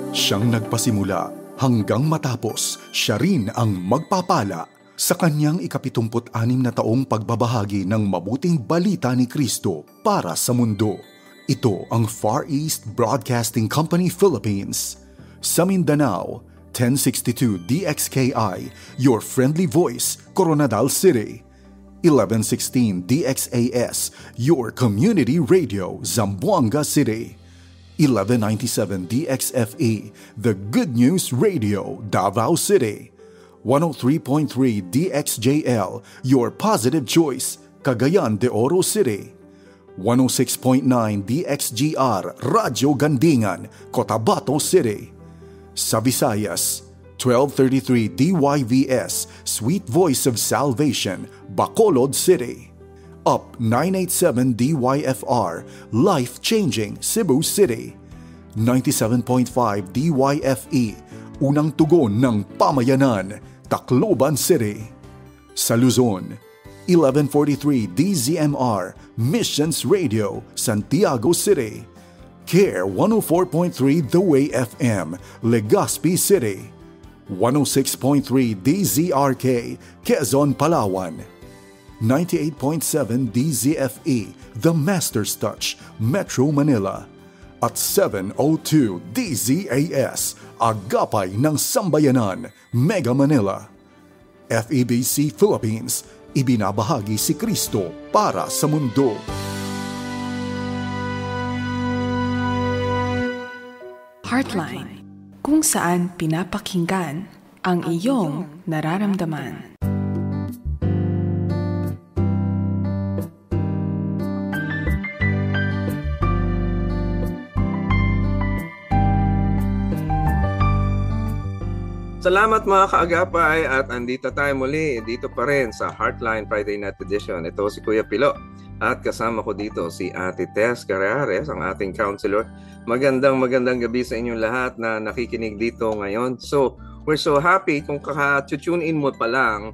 Siyang nagpasimula hanggang matapos, siya rin ang magpapala sa kanyang 76 na taong pagbabahagi ng mabuting balita ni Kristo para sa mundo. Ito ang Far East Broadcasting Company Philippines. Sa Mindanao, 1062 DXKI, your friendly voice, Coronadal City. 1116 DXAS, your community radio, Zamboanga City. 1197 DXFE, the Good News Radio, Davao City. 103.3 DXJL, your positive choice, Cagayan de Oro City. 106.9 DXGR, Radyo Gandingan, Cotabato City. Sa Visayas, 1233 DYVS, Sweet Voice of Salvation, Bacolod City. Up 987 DYFR, life-changing Cebu City. 97.5 DYFE, unang tugon ng pamayanan, Tacloban City. Sa Luzon, 1143 DZMR, Missions Radio, Santiago City. CARE 104.3 The Way FM, Legazpi City. 106.3 DZRK, Quezon, Palawan. 98.7 DZFE, The Master's Touch, Metro Manila. At 702 DZAS, Agapay ng Sambayanan, Mega Manila. FEBC Philippines, ibinabahagi si Kristo para sa mundo. Heartline, kung saan pinapakinggan ang iyong nararamdaman. Salamat mga kaagapay at andito tayo muli dito pa rin sa Heartline Friday Night Edition. Ito si Kuya Pilo at kasama ko dito si Ate Tess Carreras, ang ating counselor. Magandang gabi sa inyong lahat na nakikinig dito ngayon. So, we're so happy kung kaka-tune in mo pa lang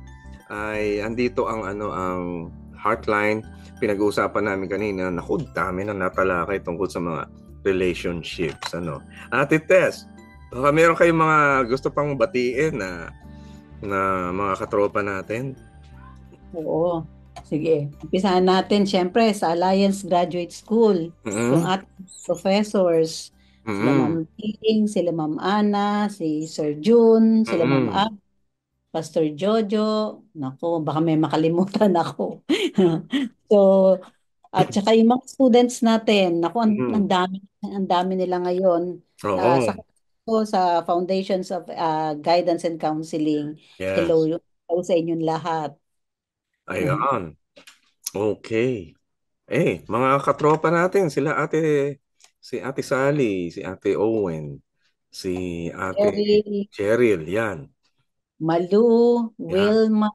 ay andito ang ang Heartline. Pinag-uusapan namin kanina, naku, dami na natalakay tungkol sa mga relationships. Ate Tess, baka meron kayong mga gusto pang batiin na mga katropa natin? Oo. Sige. Umpisahan natin siyempre sa Alliance Graduate School. Yung ating professors. Sila Ma'am Ting, sila Ma'am Ana, si Sir June, sila Ma'am Ab, Pastor Jojo. Naku, baka may makalimutan ako. So, at saka yung mga students natin. Naku, ang dami nila ngayon. Sa Foundations of Guidance and Counseling. Yes. Hello sa inyong lahat. Ayan. Okay. Mga katropa natin, si Ate Sally, si Ate Owen, si Ate Cheryl, yan. Malu, Wilma,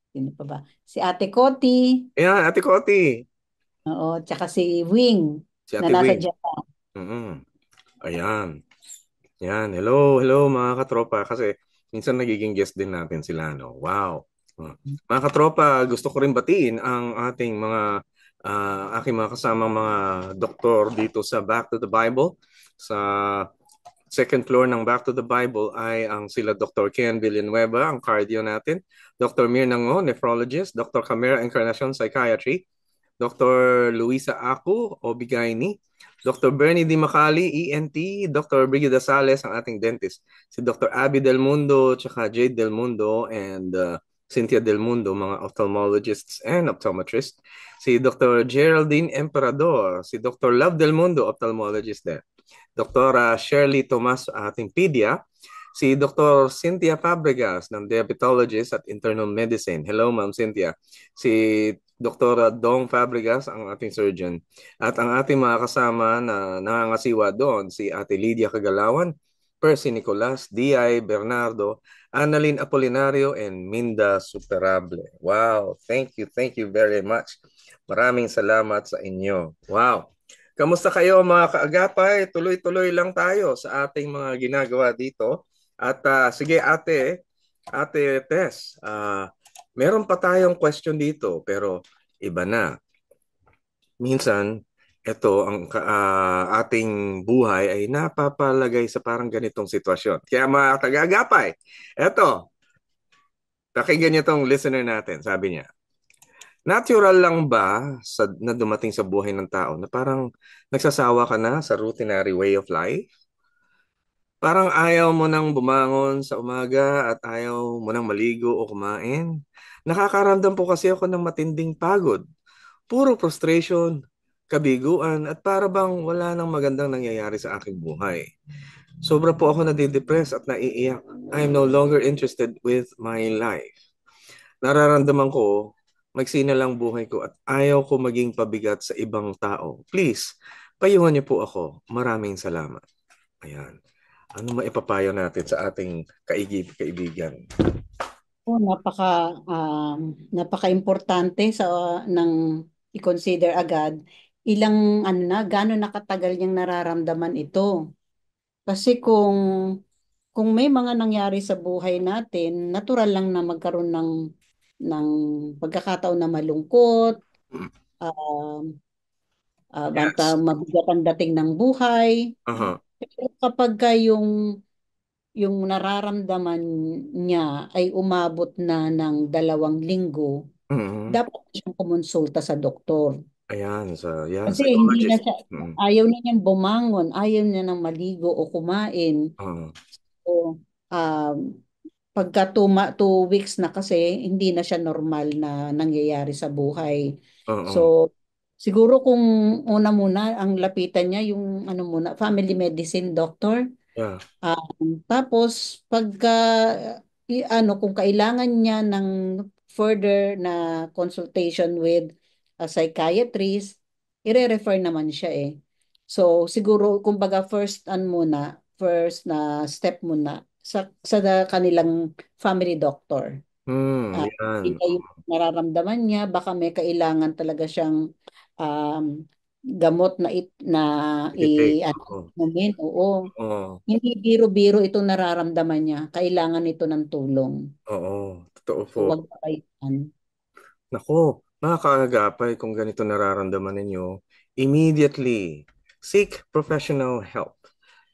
sino pa ba? Si Ate Coti. Ayan, Ate Coti. Oo, tsaka si Wing, si Ate na nasa Wing. Japan. Ayan. Yan, hello mga katropa, kasi minsan nagiging guest din natin sila, no? Wow. Mga katropa, gusto ko rin batiin ang ating aking mga kasamang mga doktor dito sa Back to the Bible. Sa second floor ng Back to the Bible ay ang sila Dr. Ken Villanueva, ang cardio natin, Dr. Mir Nango, nephrologist, Dr. Camera Encarnacion, psychiatry, Dr. Luisa Aku, OB-GYN, Dr. Bernie Di Macali, ENT, Dr. Brigida Sales, ang ating dentist, si Dr. Abby Del Mundo, tsaka Jade Del Mundo, and Cynthia Del Mundo, mga ophthalmologists and optometrists, si Dr. Geraldine Emperador, si Dr. Love Del Mundo, ophthalmologist din, Dr. Shirley Tomas, ating pedia, si Dr. Cynthia Fabregas, ng diabetologist at internal medicine. Hello, Ma'am Cynthia. Si Dr. Dong Fabregas, ang ating surgeon. At ang ating mga kasama na nangangasiwa doon, si Ate Lydia Kagalawan, Percy Nicolas, D.I. Bernardo, Annalyn Apolinario, and Minda Superable. Wow, thank you very much. Maraming salamat sa inyo. Wow. Kamusta kayo mga kaagapay? Tuloy-tuloy lang tayo sa ating mga ginagawa dito. At sige Ate Tess, meron pa tayong question dito, pero iba na. Minsan, ito ang ating buhay ay napapalagay sa parang ganitong sitwasyon. Kaya mga tagagapay, ito, pakinggan niyo itong listener natin, sabi niya, natural lang ba na dumating sa buhay ng tao na parang nagsasawa ka na sa routinary way of life? Parang ayaw mo nang bumangon sa umaga at ayaw mo nang maligo o kumain. Nakakaramdam po kasi ako ng matinding pagod. Puro frustration, kabiguan, at para bang wala nang magandang nangyayari sa aking buhay. Sobra po ako nadidepress at naiiyak. I am no longer interested with my life. Nararamdaman ko, maiksi na lang buhay ko at ayaw ko maging pabigat sa ibang tao. Please, payungan niyo po ako. Maraming salamat. Ayan. Ano maipapayo natin sa ating kaibigan? Napaka-importante ng i-consider agad ilang gaano nakatagal niyang nararamdaman ito. Kasi kung may mga nangyari sa buhay natin, natural lang na magkaroon ng pagkakataon na malungkot, ah banta Yes. mabigat ang dating ng buhay. Uh-huh. Pero kapag yung nararamdaman niya ay umabot na ng 2 linggo, Mhm. dapat siyang kumonsulta sa doktor. Ayan, yan, Kasi hindi na psychologist. siya, Mhm. ayaw na niyang bumangon, ayaw niya nang maligo o kumain. Oo. So, pagka 2 weeks na kasi, hindi na siya normal na nangyayari sa buhay. Oo. So, siguro kung una muna, ang lapitan niya yung family medicine doctor. Yeah. Tapos, kung kailangan niya ng further na consultation with a psychiatrist, ire-refer naman siya eh. So, siguro, kumbaga, first na step muna sa kanilang family doctor. Yan. Kita yung nararamdaman niya, baka may kailangan talaga siyang um, gamot na I-take. ano, Oo. oo. Oo. Hindi biro-biro itong nararamdaman niya. Kailangan ito ng tulong. Oo. Totoo So, po. wag pakaitan. Nako, mga kaagapay, kung ganito nararamdaman ninyo, immediately seek professional help.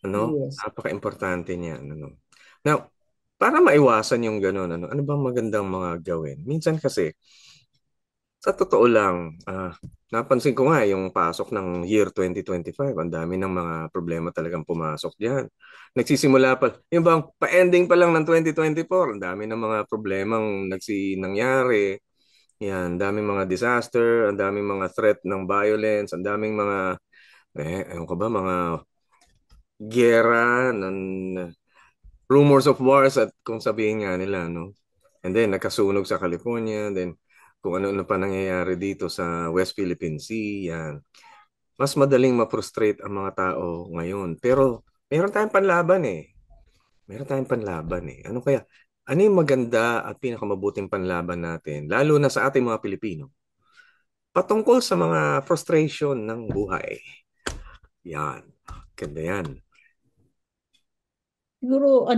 Ano? Yes. Napaka-importante niyan. Ano? Now, para maiwasan yung gano'n, ano bang magandang mga gawin? Minsan kasi, sa totoo lang, napansin ko nga yung pasok ng year 2025, ang dami ng mga problema talagang pumasok diyan. Nagsisimula pa, yung bang pa-ending pa lang ng 2024, ang dami ng mga problemang nangyari. Yan, daming mga disaster, ang daming mga threat ng violence, ang daming mga, ewan ko ba, mga giyera, rumors of wars at kung sabihin nga nila, no? And then, nagkasunog sa California, then kung ano-ano pa nangyayari dito sa West Philippine Sea, yan. Mas madaling ma-frustrate ang mga tao ngayon. Pero, meron tayong panlaban eh. Meron tayong panlaban eh. Ano kaya? Ano yung maganda at pinakamabuting panlaban natin, lalo na sa ating mga Pilipino? Patungkol sa mga frustration ng buhay. Yan. Ganda yan. Siguro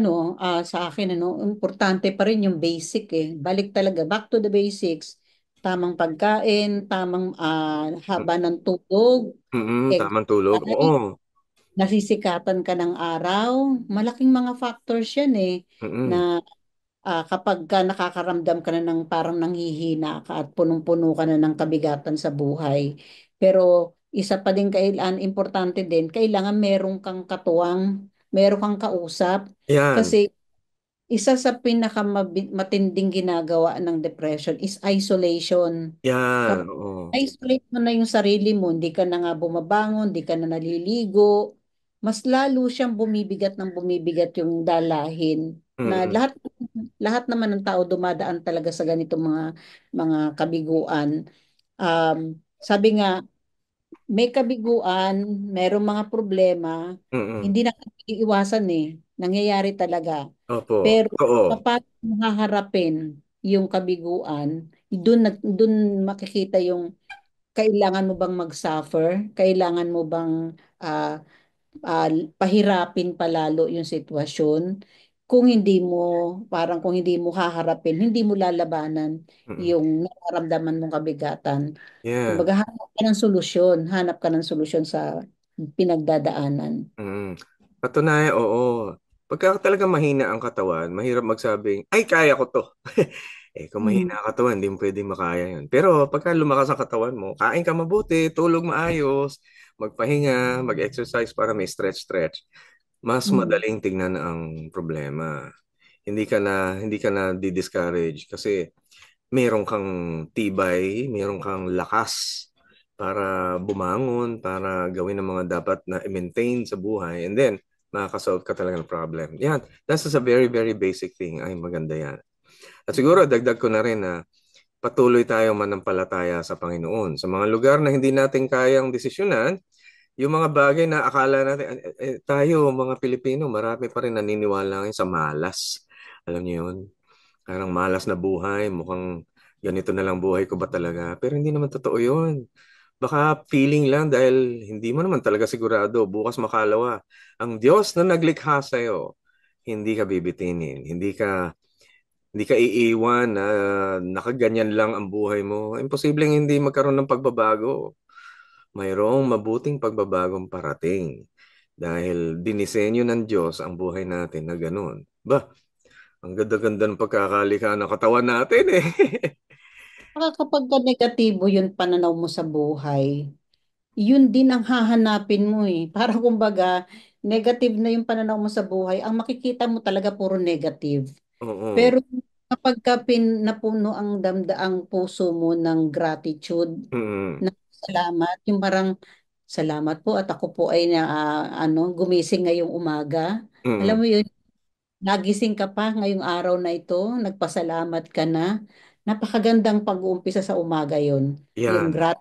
sa akin importante pa rin yung basic eh. Balik talaga back to the basics. Tamang pagkain, tamang haba ng tulog, Tamang tulog. exercise, Oo. nasisikatan ka ng araw. Malaking mga factors yan eh na Mm-mm. kapag ka nakakaramdam ka na ng parang nanghihina ka at punong-puno ka na ng kabigatan sa buhay. Pero isa pa din importante din, kailangan meron kang kausap. Yan. Kasi isa sa pinakamatinding ginagawa ng depression is isolation. Yan. Kapag Oo. isolate mo na yung sarili mo, hindi ka na nga bumabangon, hindi ka na naliligo, mas lalo siyang bumibigat ng bumibigat yung dalahin na Mm-mm. lahat naman ng tao dumadaan talaga sa ganitong mga kabiguan. Sabi nga, may kabiguan, merong mga problema, Mm-mm. hindi na iiwasan eh. Nangyayari talaga. Opo. Pero Oo. kapag haharapin yung kabiguan, doon makikita yung kailangan mo bang mag-suffer, kailangan mo bang ah, ah, pahirapin palalo yung sitwasyon. Kung hindi mo haharapin, hindi mo lalabanan Mm-mm. yung nararamdaman mong kabigatan. Yeah. Kumbaga, hanap ka ng solusyon sa pinagdadaanan. Mm. Patunayan, oo. Pagka talaga mahina ang katawan, mahirap magsabing, ay, kaya ko to. Kung mahina Mm. ang katawan, hindi mo pwedeng makaya yun. Pero pagka lumakas ang katawan mo, kain ka mabuti, tulog maayos, magpahinga, mag-exercise para may stretch-stretch, mas Mm. madaling tignan ang problema. Hindi ka na di-discourage kasi meron kang tibay, meron kang lakas para bumangon, para gawin ang mga dapat na i-maintain sa buhay, and then makakasolve ka talaga ng problem. Yan, that's just a very, very basic thing. Ay, maganda yan. At siguro, dagdag ko na rin na patuloy tayong manampalataya sa Panginoon. Sa mga lugar na hindi natin kayang desisyonan, yung mga bagay na akala natin, tayo, mga Pilipino, marami pa rin naniniwala ngayon sa malas. Alam niyo yun? Parang malas na buhay, mukhang ganito na lang buhay ko ba talaga? Pero hindi naman totoo yun. Baka feeling lang dahil hindi mo naman talaga sigurado. Bukas makalawa. Ang Diyos na naglikha sa'yo, hindi ka bibitinin. Hindi ka iiwan na nakaganyan lang ang buhay mo. Imposibleng hindi magkaroon ng pagbabago. Mayroong mabuting pagbabagong parating. Dahil dinisenyo ng Diyos ang buhay natin na ganun. Ba, ang ganda-ganda ng pagkakalikha ng katawan natin eh. Saka kapag ka negatibo yung pananaw mo sa buhay, yun din ang hahanapin mo eh. Parang kumbaga, negative na yung pananaw mo sa buhay, ang makikita mo talaga puro negative. Oo. Pero kapag ka napuno ang ang puso mo ng gratitude, Mm, ng salamat, yung parang salamat po at ako po ay gumising ngayong umaga. Alam mm. mo yun, nagising ka pa ngayong araw na ito, nagpasalamat ka na. Napakagandang pag-uumpisa sa umaga yon. Yung Yan.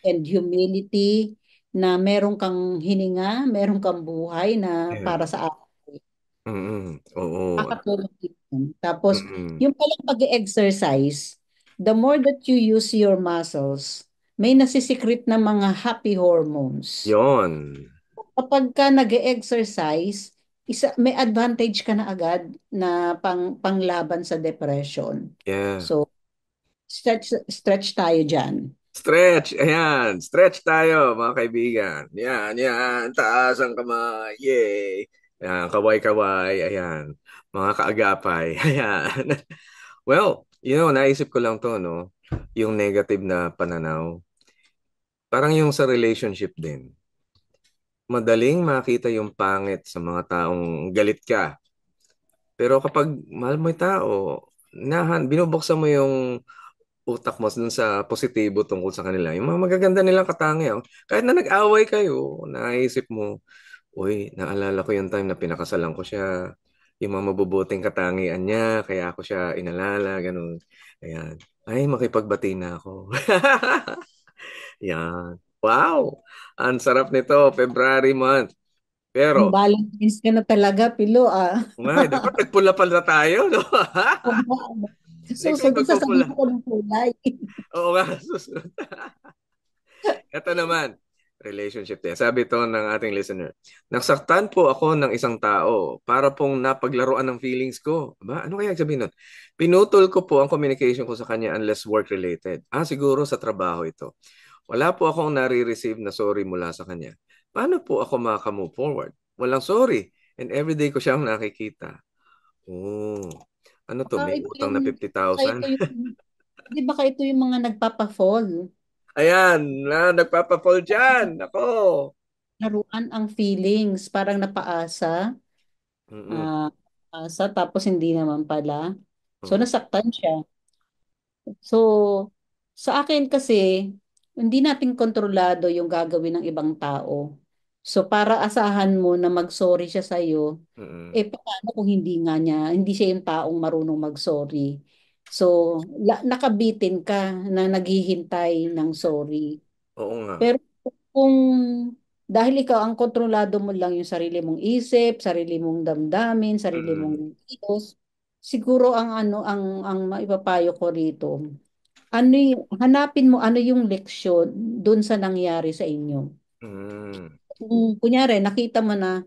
and humility na meron kang hininga, meron kang buhay na para Yan. sa akin. Mm, oo. Nakakatulong din yun. Tapos, Mm. yung palang pag-exercise, the more that you use your muscles, may nasisikrit na mga happy hormones. Yon. Kapag ka nag-exercise, may advantage ka na agad na panglaban sa depression. Yeah. So, stretch tayo dyan. Stretch. Ayan. Stretch tayo, mga kaibigan. Yan, yan. Taas ang kamay. Yay. Ayan. Kaway-kaway. Ayan. Mga kaagapay. Ayan. Well, naisip ko lang to, no? Yung negative na pananaw. Parang yung sa relationship din. Madaling makita yung pangit sa mga taong galit ka. Pero kapag mahal mo yung tao, binubuksan mo yung utak mo dun sa positibo tungkol sa kanila. Yung mga magaganda nilang katangian. Kahit na nag-away kayo, naisip mo, uy, naalala ko yung time na pinakasalan ko siya. Yung mga mabubuting katangian niya, kaya ako siya inalala, ganun. Ayan. Ay, makipagbati na ako. Yan. Wow! Ang sarap nito, February month. Ang Pero, Valentine's ka na talaga, Pilo, ah. ngay, dapat nagpula pala tayo, no? Ikaw Susunod, nagpupula. sasabihin ko ng kulay. Oo nga, susunod. Ito naman, relationship din. Sabi to ng ating listener, nasaktan po ako ng isang tao para pong napaglaruan ng feelings ko. Ba, ano kaya sabihin nun? Pinutol ko po ang communication ko sa kanya unless work-related. Siguro sa trabaho ito. Wala po akong nare-receive na sorry mula sa kanya. Paano po ako makaka-move forward? Walang sorry. And everyday ko siyang nakikita. Oh, ano to? May Ito utang yung, na baka 50,000? ito yung, di baka ito yung mga nagpapa-fall. Ayan, nagpapa-fall dyan. Ako. Laruan ang feelings, parang napaasa, Mm-mm. ah, asa, tapos hindi naman pala. So, Mm-mm. nasaktan siya. So, sa akin kasi, hindi natin kontrolado yung gagawin ng ibang tao. So, para asahan mo na mag-sorry siya sa'yo, Mm-mm. paano kung hindi siya yung taong marunong mag-sorry. So, nakabitin ka na naghihintay ng sorry. Oo nga. Pero kung dahil ikaw ang kontrolado mo lang yung sarili mong isip, sarili mong damdamin, sarili mong Mm-mm. kilos, siguro ang maipapayo ko rito, hanapin mo ano yung leksyon doon sa nangyari sa inyo. Mm. Kung kunyari, nakita mo na,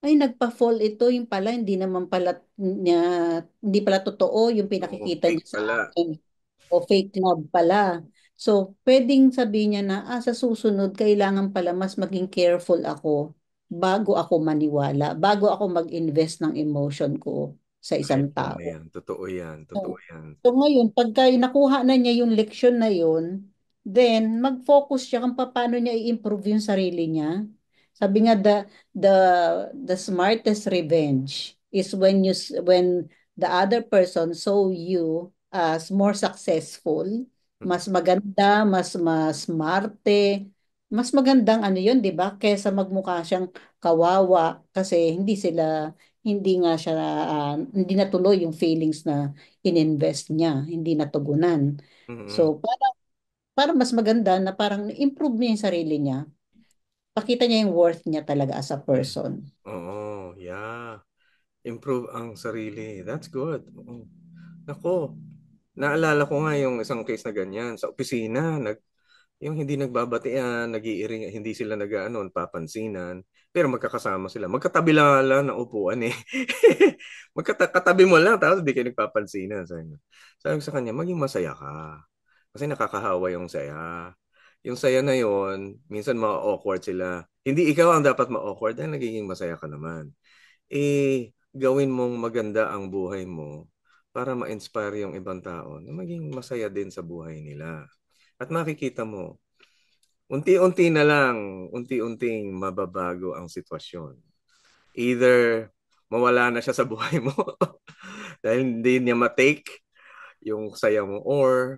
ay, nagpa-fall ito, yung pala, hindi pala totoo yung Oo, pinakikita fake niya sa pala. akin. O fake love pala. So, pwedeng sabihin niya na, sa susunod, kailangan pala mas maging careful ako bago ako maniwala, bago ako mag-invest ng emotion ko sa Ay, isang oo tao. yan. Totoo yan. Totoo So, yan. ngayon, pagka nakuha na niya yung leksyon na yun, then mag-focus siya kung paano niya i-improve yung sarili niya. Sabi nga, the the smartest revenge is when the other person saw you as more successful, Mm. mas maganda, mas smarte, mas magandang ano yun, 'di ba? Kaysa magmukha siyang kawawa kasi hindi natuloy yung feelings na ininvest niya, hindi natugunan. Mm-mm. So, para mas maganda na parang improve niya yung sarili niya, pakita niya yung worth niya talaga as a person. Oo, yeah. Improve ang sarili. That's good. Oo. Nako, naalala ko nga yung isang case na ganyan sa opisina, yung hindi nagbabatian, nag-iiring, hindi sila nag-ano, papansinan, pero magkakasama sila. Magkatabi lang ng upuan eh. Magkatabi mo lang, tapos hindi kayo nagpapansinan. Sabi ko sa kanya, maging masaya ka. Kasi nakakahawa yung saya. Yung saya na yon, minsan ma-awkward sila. Hindi ikaw ang dapat ma-awkward dahil nagiging masaya ka naman. Gawin mong maganda ang buhay mo para ma-inspire yung ibang tao na maging masaya din sa buhay nila. At makikita mo, unti-unti na lang, unti-unting mababago ang sitwasyon. Either mawala na siya sa buhay mo dahil hindi niya ma-take yung saya mo, or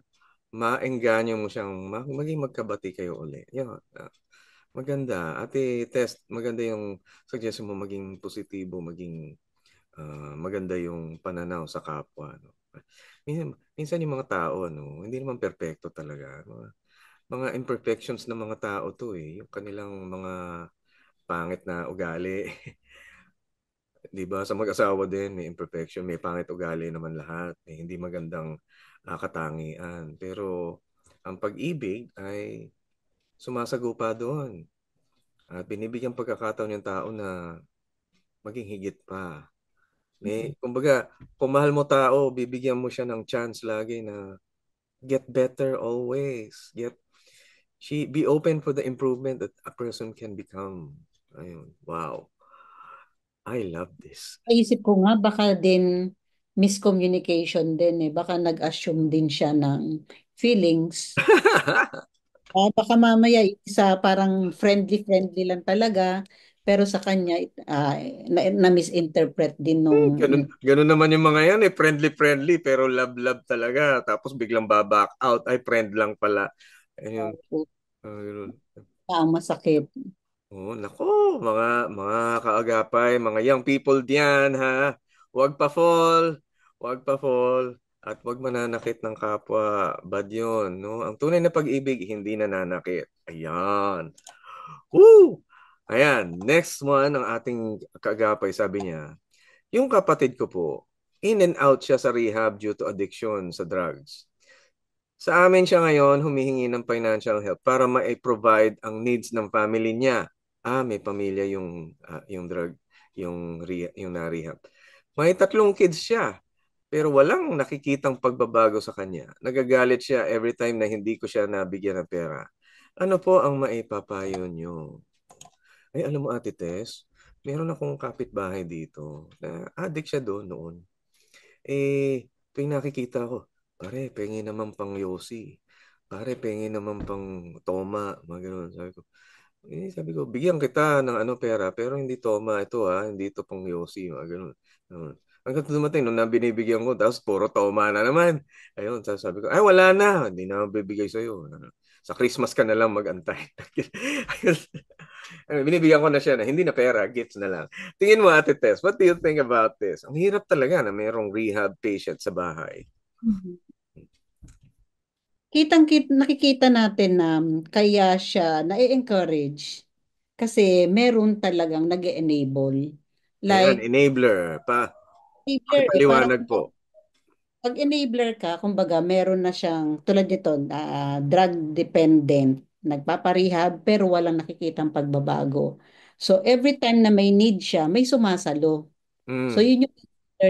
maengganyo mo siyang maging magkabati kayo uli. Yun. Maganda. Ate Test, maganda yung suggestion mo, maging positibo, maging maganda yung pananaw sa kapwa. No? Minsan yung mga tao, no, hindi naman perpekto talaga. Mga imperfections ng mga tao to eh. Yung kanilang mga pangit na ugali. Di ba? Sa mag-asawa din, may imperfection, may pangit ugali naman lahat. May hindi magandang katangian. Pero ang pag-ibig ay sumasagupa doon. At binibigyan pagkakataon yung tao na maging higit pa. Kumbaga, kung mahal mo tao, bibigyan mo siya ng chance lagi na get better always. Be open for the improvement that a person can become. Ayun. Wow. I love this. Naisip ko nga, baka din miscommunication din eh. Baka nag-assume din siya ng feelings. Baka mamaya isa parang friendly-friendly lang talaga, pero sa kanya na-misinterpret din Ganun, nung ganun naman yung mga yan eh. Friendly-friendly pero love-love talaga. Tapos biglang baback out. Ay, friend lang pala. Ayun. Ganun. ang masakit. Oh, nako, mga kaagapay, mga young people diyan ha. Huwag pa fall, huwag pa fall at huwag mananakit ng kapwa. Bad 'yun, no? Ang tunay na pag-ibig hindi nananakit. Ayan. Woo! Ayan, next one ang ating kaagapay, sabi niya. Yung kapatid ko po, in and out siya sa rehab due to addiction sa drugs. Sa amin siya ngayon humihingi ng financial help para ma-provide ang needs ng family niya. May pamilya yung drug, yung na-rehab. May 3 kids siya, pero walang nakikitang pagbabago sa kanya. Nagagalit siya every time na hindi ko siya nabigyan ng pera. Ano po ang maipapayo niyo? Ay, alam mo Ate Tess, meron akong kapitbahay dito na addict siya doon noon. Tuwing nakikita ko, pare, pengi naman pang Yossi. Pare, pengi naman pang Toma. Mga ganun. Sabi ko, bigyan kita ng pera, pero hindi Toma ito ha. Hindi ito pang Yossi. Mga ganun. Ganun. Hanggang dumating, nung nabinibigyan ko, tapos puro Toma na naman. Ayun, sabi ko, ay wala na. Hindi na bibigay sa'yo. Sa Christmas ka na lang mag-antay. Binibigyan ko na siya na hindi na pera, gifts na lang. Tingin mo Ate Tess, what do you think about this? Ang hirap talaga na mayroong rehab patient sa bahay. Mhm. Nakikita natin na kaya siya na-encourage kasi meron talagang nag-enable. Ayan, Like, enabler. enabler parang Pakipaliwanag po. pag enabler ka, kumbaga meron na siyang tulad nito, drug dependent, nagpaparehab pero walang nakikitang pagbabago. So every time na may need siya, may sumasalo. So Mm, yun yung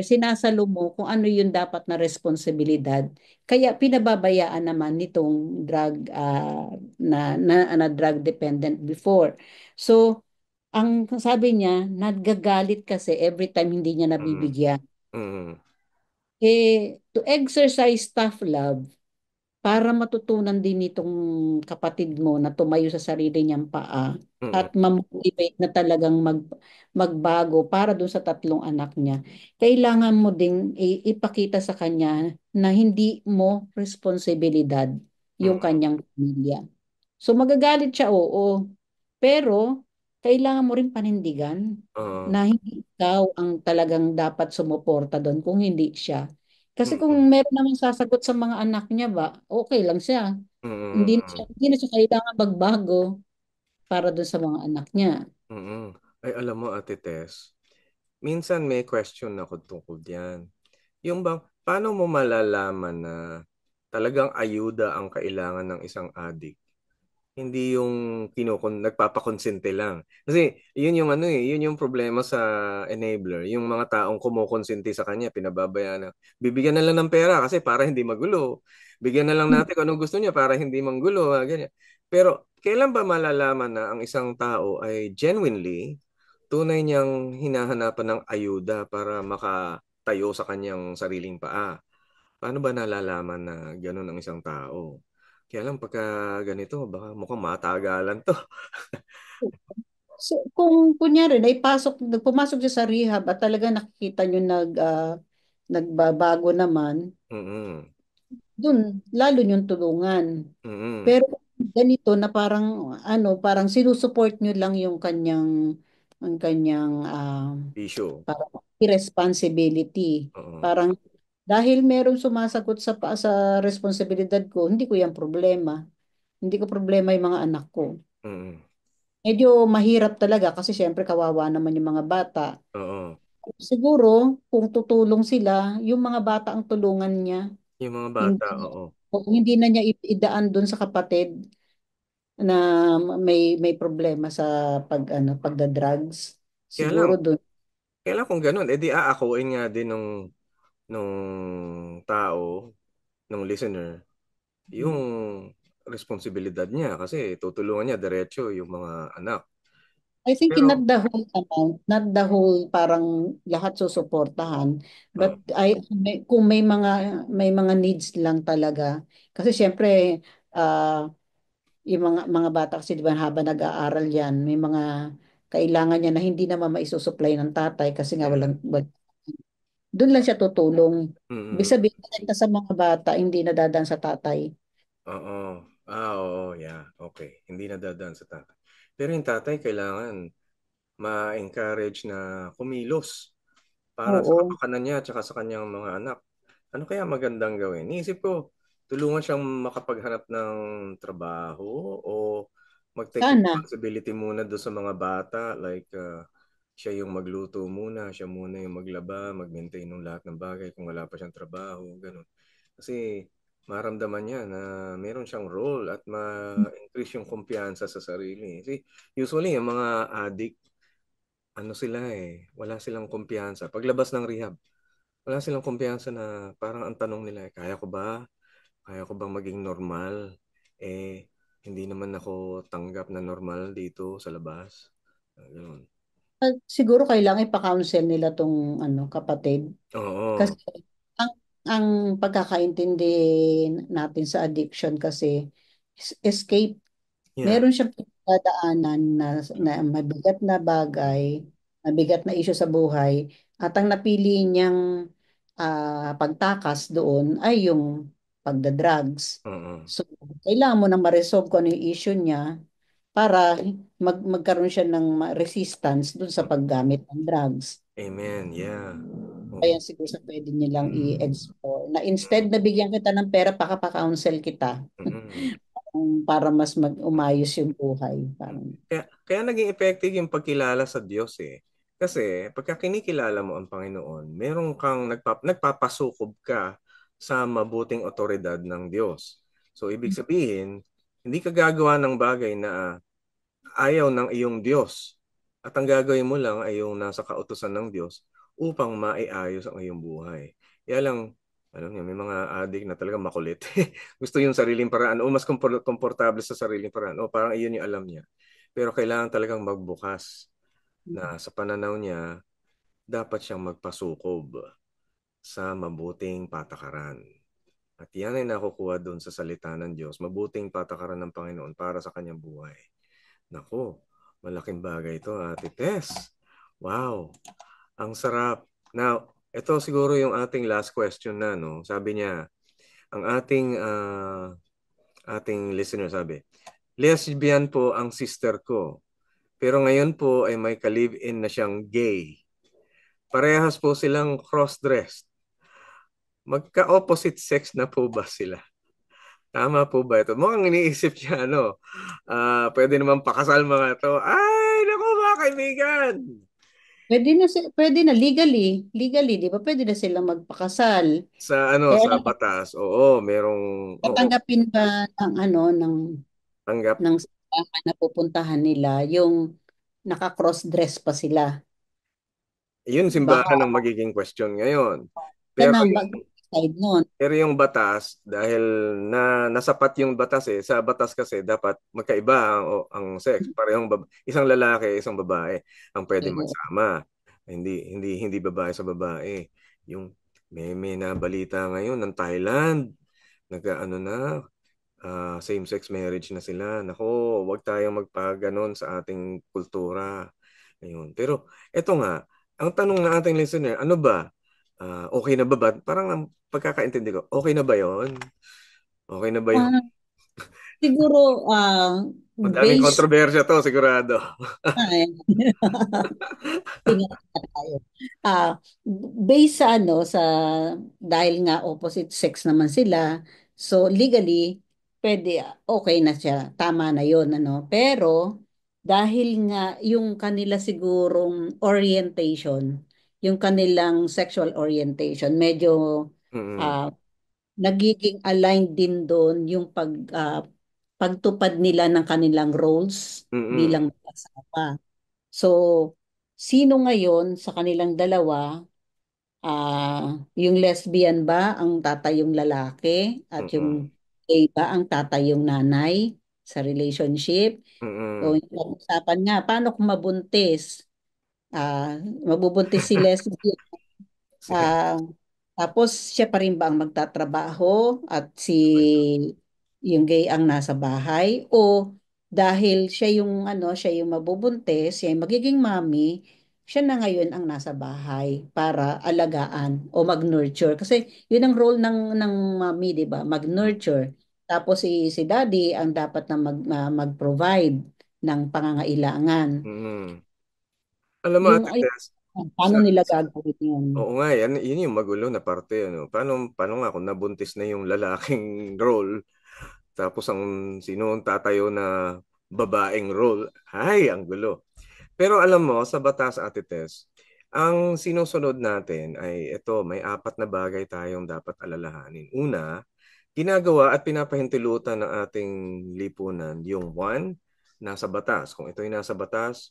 sinasalo mo kung ano yung dapat na responsibilidad. Kaya pinababayaan naman nitong drug na drug dependent before. So ang sabi niya, nagagalit kasi every time hindi niya mm, nabibigyan. mm, To exercise tough love, para matutunan din nitong kapatid mo na tumayo sa sarili niyang paa mm, at ma-motivate na talagang magbago para doon sa 3 anak niya. Kailangan mo ding ipakita sa kanya na hindi mo responsibilidad yung mm, kanyang pamilya. So magagalit siya, oo. Pero kailangan mo rin panindigan uh, na hindi ikaw ang talagang dapat sumuporta doon kung hindi siya. Kasi kung mm, meron namang sasagot sa mga anak niya ba, okay lang siya. mm, Hindi na siya kailangan magbago para doon sa mga anak niya. mm. Ay, alam mo, Ate Tess, minsan may question ako tungkol diyan. Yung bang paano mo malalaman na talagang ayuda ang kailangan ng isang adik? Hindi yung nagpapakonsente lang. Kasi yun yung ano eh, yun yung problema sa enabler. Yung mga taong kumukonsente sa kanya, pinababayaan na. Bibigyan na lang ng pera kasi para hindi magulo. Bigyan na lang natin kung anong gusto niya para hindi manggulo, ganyan. Pero kailan ba malalaman na ang isang tao ay genuinely tunay niyang hinahanapan ng ayuda para makatayo sa kanyang sariling paa? Paano ba nalalaman na gano'n ang isang tao? Kaya lang pagka ganito, baka mukhang matagalan to. So, kung kunyari, pumasok siya sa rehab at talaga nakikita nyo nagbabago naman, Mm-mm. dun lalo yung tulungan. Mm-mm. Pero ganito na parang sinusuport nyo lang yung kanyang Issue. parang irresponsibility. Oo. Parang dahil merong sumasagot sa responsibilidad ko, hindi ko yan problema. Hindi ko problema yung mga anak ko. Mm-mm. Medyo mahirap talaga kasi syempre kawawa naman yung mga bata. Oo. Siguro, kung tutulong sila, yung mga bata ang tulungan niya. Yung mga bata, Hindi, oo. hindi na niya idaan doon sa kapatid na may problema sa pagda-drugs. Kaya lang, Siguro doon. kaya lang kung ganun, edi aakuin nga din nung tao, nung listener, yung responsibilidad niya kasi tutulungan niya diretso yung mga anak. I think not Pero, the whole amount, not the whole parang lahat susuportahan, oh, but kung may mga needs lang talaga. Kasi syempre yung mga bata kasi di ba habang nag-aaral yan, may mga kailangan niya na hindi naman maisusupply ng tatay kasi nga yeah. doon lang siya tutulong. Ibig Mm-mm. sabihin, sa mga bata, hindi nadadaan sa tatay. Oo. Oo, yeah. Okay. Hindi nadadaan sa tatay. Pero yung tatay kailangan ma-encourage na kumilos para sa Oo. kapakanan niya at saka sa kanyang mga anak. Ano kaya magandang gawin? Iisip ko, tulungan siyang makapaghanap ng trabaho o mag-take Sana. responsibility muna doon sa mga bata like siya yung magluto muna, siya muna yung maglaba, mag-maintain ng lahat ng bagay kung wala pa siyang trabaho, ganun. Kasi maramdaman niya na meron siyang role at ma-increase yung kumpiyansa sa sarili. Kasi usually yung mga addict, ano sila eh, wala silang kumpiyansa. Paglabas ng rehab, wala silang kumpiyansa na parang ang tanong nila, kaya ko ba? Kaya ko bang maging normal? Eh, hindi naman ako tanggap na normal dito sa labas. Ganun. Siguro kailangan ipa-counsel nila tong kapatid. Oo. Kasi ang ang pagkakaintindi natin sa addiction kasi escape. Yeah. Meron siyang pinagdadaanan na mabigat na bagay, mabigat na issue sa buhay, at ang napili niyang pagtakas doon ay yung pagda-drugs. Oo. So, kailangan mo nang ma-resolve kung ano yung issue niya para magkaroon siya ng resistance doon sa paggamit ng drugs. Amen. Yeah. Kaya Oo. siguro sa pwede niyo lang i-explore na instead na bigyan kita ng pera, pakapa-counsel kita Mm-mm. para mas umayos yung buhay. Parang, Kaya naging effective yung pagkilala sa Diyos eh. Kasi pagka kinikilala mo ang Panginoon, meron kang nagpapasukob ka sa mabuting otoridad ng Diyos. So ibig sabihin, hindi ka gagawa ng bagay na ayaw ng iyong Diyos. At ang gagawin mo lang ay yung nasa kautusan ng Diyos upang maiayos ang iyong buhay. Kaya lang, alam niyo, may mga adik na talaga makulit. Gusto yung sariling paraan o mas komportable sa sariling paraan o parang iyon yung alam niya. Pero kailangan talagang magbukas na sa pananaw niya, dapat siyang magpasukob sa mabuting patakaran. At yan ay nakukuha doon sa salita ng Diyos, mabuting patakaran ng Panginoon para sa kanyang buhay. Naku, malaking bagay ito, Ate Tess. Wow, ang sarap. Now, ito siguro yung ating last question na, no? Sabi niya, ang ating listener sabi, lesbian po ang sister ko. Pero ngayon po ay may ka-live-in na siyang gay. Parehas po silang cross-dressed. Magka-opposite sex na po ba sila? Tama po ba ito? Mukhang iniisip niya, pwede naman pakasal mga to. Ay, naku mga kaibigan! pwede na legally, 'di ba? Pwede na silang magpakasal. Sa Kaya batas, oo, merong, oo, tatanggapin ba ng tanggap. ng simbahan na pupuntahan nila yung naka-cross-dress pa sila? Yun Baka simbahan ang magiging question ngayon. yan Pero ang yung mag-decide nun. pero yung batas, dahil nasapat yung batas sa batas kasi dapat magkaiba ang sex. Parehong isang lalaki, isang babae ang pwede Oo. magsama. Hindi babae sa babae. Yung may nabalita ngayon ng Thailand, nag-ano na, same-sex marriage na sila. Nako, wag tayong magpaganon sa ating kultura. Ayun. Pero eto nga, ang tanong ng ating listener, ano ba? Okay na ba? Parang ang pagkakaintindi ko, okay na ba yon? Okay na ba yung Ah, siguro, madaming based kontrobersya to, sigurado. eh. Tingnan na tayo. Ah, based sa dahil nga opposite sex naman sila, so legally, pwede, okay na siya. Tama na yon, ano. Pero, dahil nga yung kanila sigurong orientation, yung kanilang sexual orientation, medyo Mm-mm. ah, nagiging aligned din doon yung pagtupad nila ng kanilang roles Mm-mm. bilang asawa. So, sino ngayon sa kanilang dalawa, yung lesbian ba ang tatay yung lalaki at yung Mm-mm. gay ba ang tatay yung nanay sa relationship? O Mm-mm. yung usapan nga, paano kung mabuntis? Ah, Mabubuntis si lesbian. Ah, Tapos siya pa rin ba ang magtatrabaho at yung gay ang nasa bahay, o dahil siya yung mabubuntis, siya yung magiging mommy, siya na ngayon ang nasa bahay para alagaan o mag-nurture, kasi yun ang role ng mommy, 'di ba? Mag-nurture. Tapos si daddy ang dapat na mag-provide ng pangangailangan. Mm-mm. Alam mo, Yung Ate ay Tess, Paano sa, nila gagawin yun? oo nga, yun yung magulo na parte. Ano? Paano nga kung nabuntis na yung lalaking role, tapos ang sino ang tatayo na babaeng role? Ay, ang gulo. Pero alam mo, sa batas, Ate Tess, ang sinusunod natin ay ito, may apat na bagay tayong dapat alalahanin. Una, ginagawa at pinapahintulutan ng ating lipunan yung one, nasa batas. Kung ito'y nasa batas,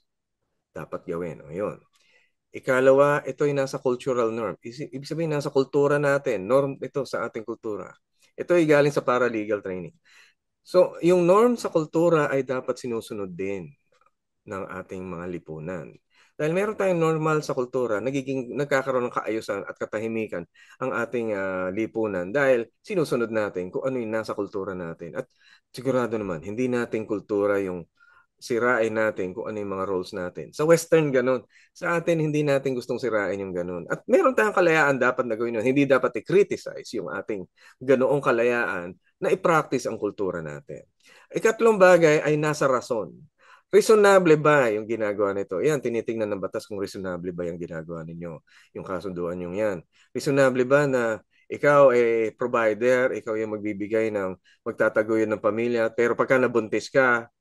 dapat gawin. O yun. Ikalawa, ito'y nasa cultural norm. Ibig sabihin, nasa kultura natin. Norm ito sa ating kultura. Ito'y galing sa paralegal training. So, yung norm sa kultura ay dapat sinusunod din ng ating mga lipunan. Dahil meron tayong normal sa kultura, nagkakaroon ng kaayusan at katahimikan ang ating lipunan dahil sinusunod natin kung ano yung nasa kultura natin. At sigurado naman, hindi natin kultura yung sirain natin kung ano yung mga roles natin. Sa Western, ganun. Sa atin, hindi natin gustong sirain yung ganun. At meron tayong kalayaan dapat na gawin yun. Hindi dapat i-criticize yung ating ganoong kalayaan na i-practice ang kultura natin. Ikatlong bagay ay nasa rason. Reasonable ba yung ginagawa nito? Yan, tinitingnan ng batas kung reasonable ba yung ginagawa ninyo, yung kasunduan yung yan. Reasonable ba na ikaw ay provider, ikaw yung magbibigay ng magtataguyod ng pamilya, pero pagka nabuntis ka,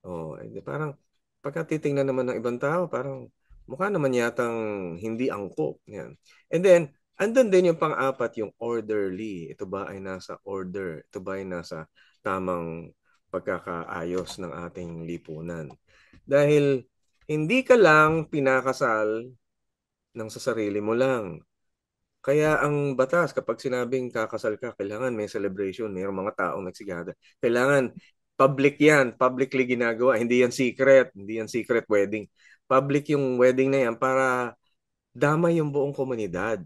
oh, parang pagka titingnan naman ng ibang tao, parang mukha naman yatang hindi angkop. Yan. And then, andun din yung pang-apat, yung orderly. Ito ba ay nasa order? Ito ba ay nasa tamang pagkakaayos ng ating lipunan? Dahil hindi ka lang pinakasal ng sa sarili mo lang. Kaya ang batas, kapag sinabing kakasal ka, kailangan may celebration, mayroong mga taong nagsigada. Kailangan public yan, publicly ginagawa. Hindi yan secret wedding. Public yung wedding na yan para damay yung buong komunidad.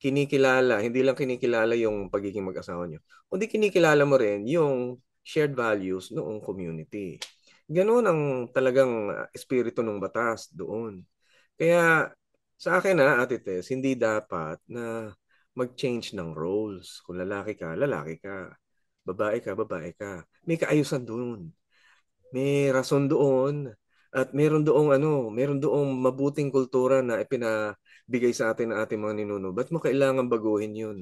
Kinikilala, hindi lang kinikilala yung pagiging mag-asawa nyo, kundi kinikilala mo rin yung shared values noong community. Ganoon ang talagang espiritu ng batas doon. Kaya sa akin Ate Tess, hindi dapat na mag-change ng roles. Kung lalaki ka, lalaki ka. Babae ka, babae ka. May kaayusan doon. May rason doon. At meron doong mabuting kultura na ipinabigay sa atin ng ating mga ninuno. Ba't mo kailangan baguhin yun?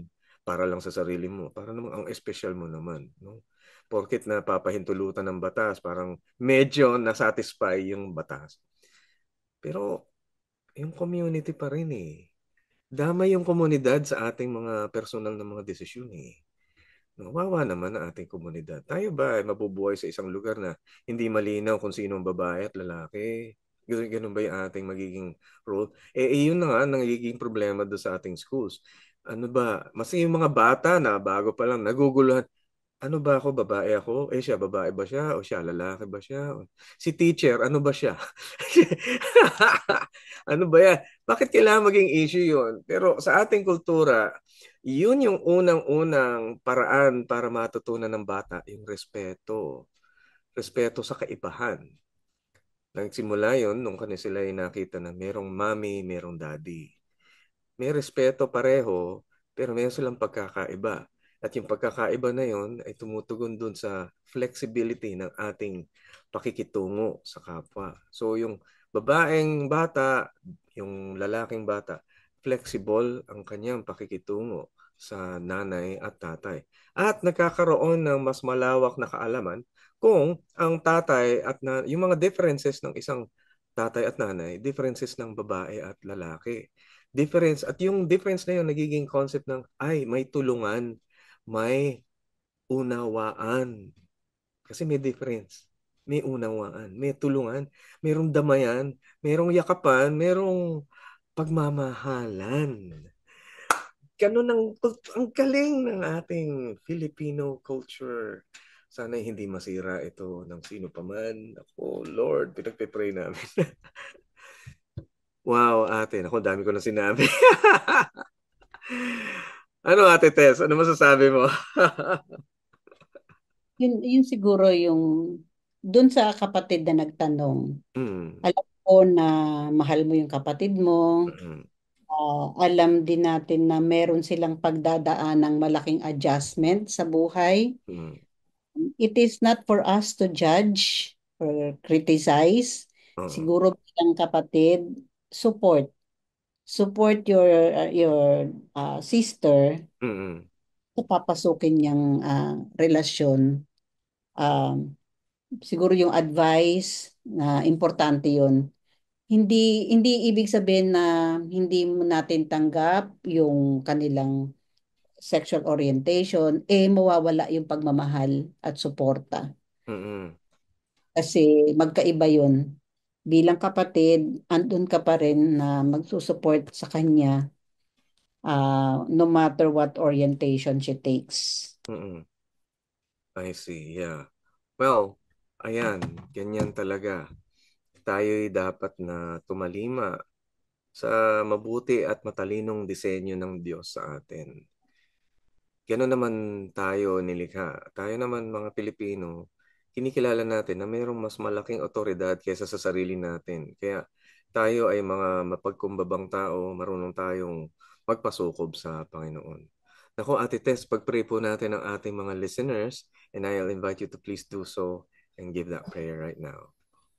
Para lang sa sarili mo. Para naman ang espesyal mo naman. No? Porkit na papahintulutan ng batas, parang medyo nasatisfy yung batas. Pero yung community pa rin eh. Damay yung komunidad sa ating mga personal na mga desisyon eh. Wawa naman ang ating komunidad. Tayo ba ay mabubuhay sa isang lugar na hindi malinaw kung sino ang babae at lalaki? Ganun ba yung ating magiging role? Yun na nga ang nagiging problema doon sa ating schools. Ano ba? Mas yung mga bata na bago pa lang naguguluhan. Ano ba ako? Babae ako? Siya, babae ba siya? O siya, lalaki ba siya? Si teacher, ano ba siya? Ano ba yan? Bakit kailangan maging issue yun? Pero sa ating kultura, yun yung unang-unang paraan para matutunan ng bata, yung respeto. Respeto sa kaibahan. Nagsimula yun nung sila ay nakita na merong mommy, merong daddy. May respeto pareho, pero meron silang pagkakaiba. At yung pagkakaiba na yon ay tumutugon dun sa flexibility ng ating pakikitungo sa kapwa. So yung babaeng bata, yung lalaking bata, flexible ang kanyang pakikitungo sa nanay at tatay. At nagkakaroon ng mas malawak na kaalaman kung ang tatay at yung mga differences ng isang tatay at nanay, differences ng babae at lalaki. Difference at yung difference na yun nagiging concept ng may tulungan, may unawaan. Kasi may difference. May unawaan, may tulungan, mayroong damayan, mayroong yakapan, mayroong pagmamahalan. Ganun ang galing ng ating Filipino culture. Sana hindi masira ito ng sino pa man. Ako, Lord, pinagpipray namin. Wow, ate. Ako, dami ko na sinabi. Ano, Ate Tess? Ano masasabi mo? Yun siguro yung dun sa kapatid na nagtanong. Mm, Alam ko na mahal mo yung kapatid mo. mm, Alam din natin na meron silang pagdadaan ng malaking adjustment sa buhay. mm. It is not for us to judge or criticize. Oo. Siguro bilang kapatid, support. Support your sister Mm, sa papasukin niyang relasyon. Um, Siguro yung advice na importante yun. Hindi ibig sabihin na hindi mo natin tanggap yung kanilang sexual orientation, mawawala yung pagmamahal at suporta. mm, Kasi magkaiba yun. Bilang kapatid, andun ka pa rin na magsusupport sa kanya no matter what orientation she takes. mm. I see, yeah. Well, ayan, ganyan talaga. Tayo'y dapat na tumalima sa mabuti at matalinong disenyo ng Diyos sa atin. Gano'n naman tayo nilikha. Tayo naman mga Pilipino, kinikilala natin na mayroong mas malaking otoridad kaysa sa sarili natin. Kaya tayo ay mga mapagkumbabang tao, marunong tayong magpasukob sa Panginoon. Naku, Ate Tess, pag-pray po natin ang ating mga listeners, and I'll invite you to please do so and give that prayer right now.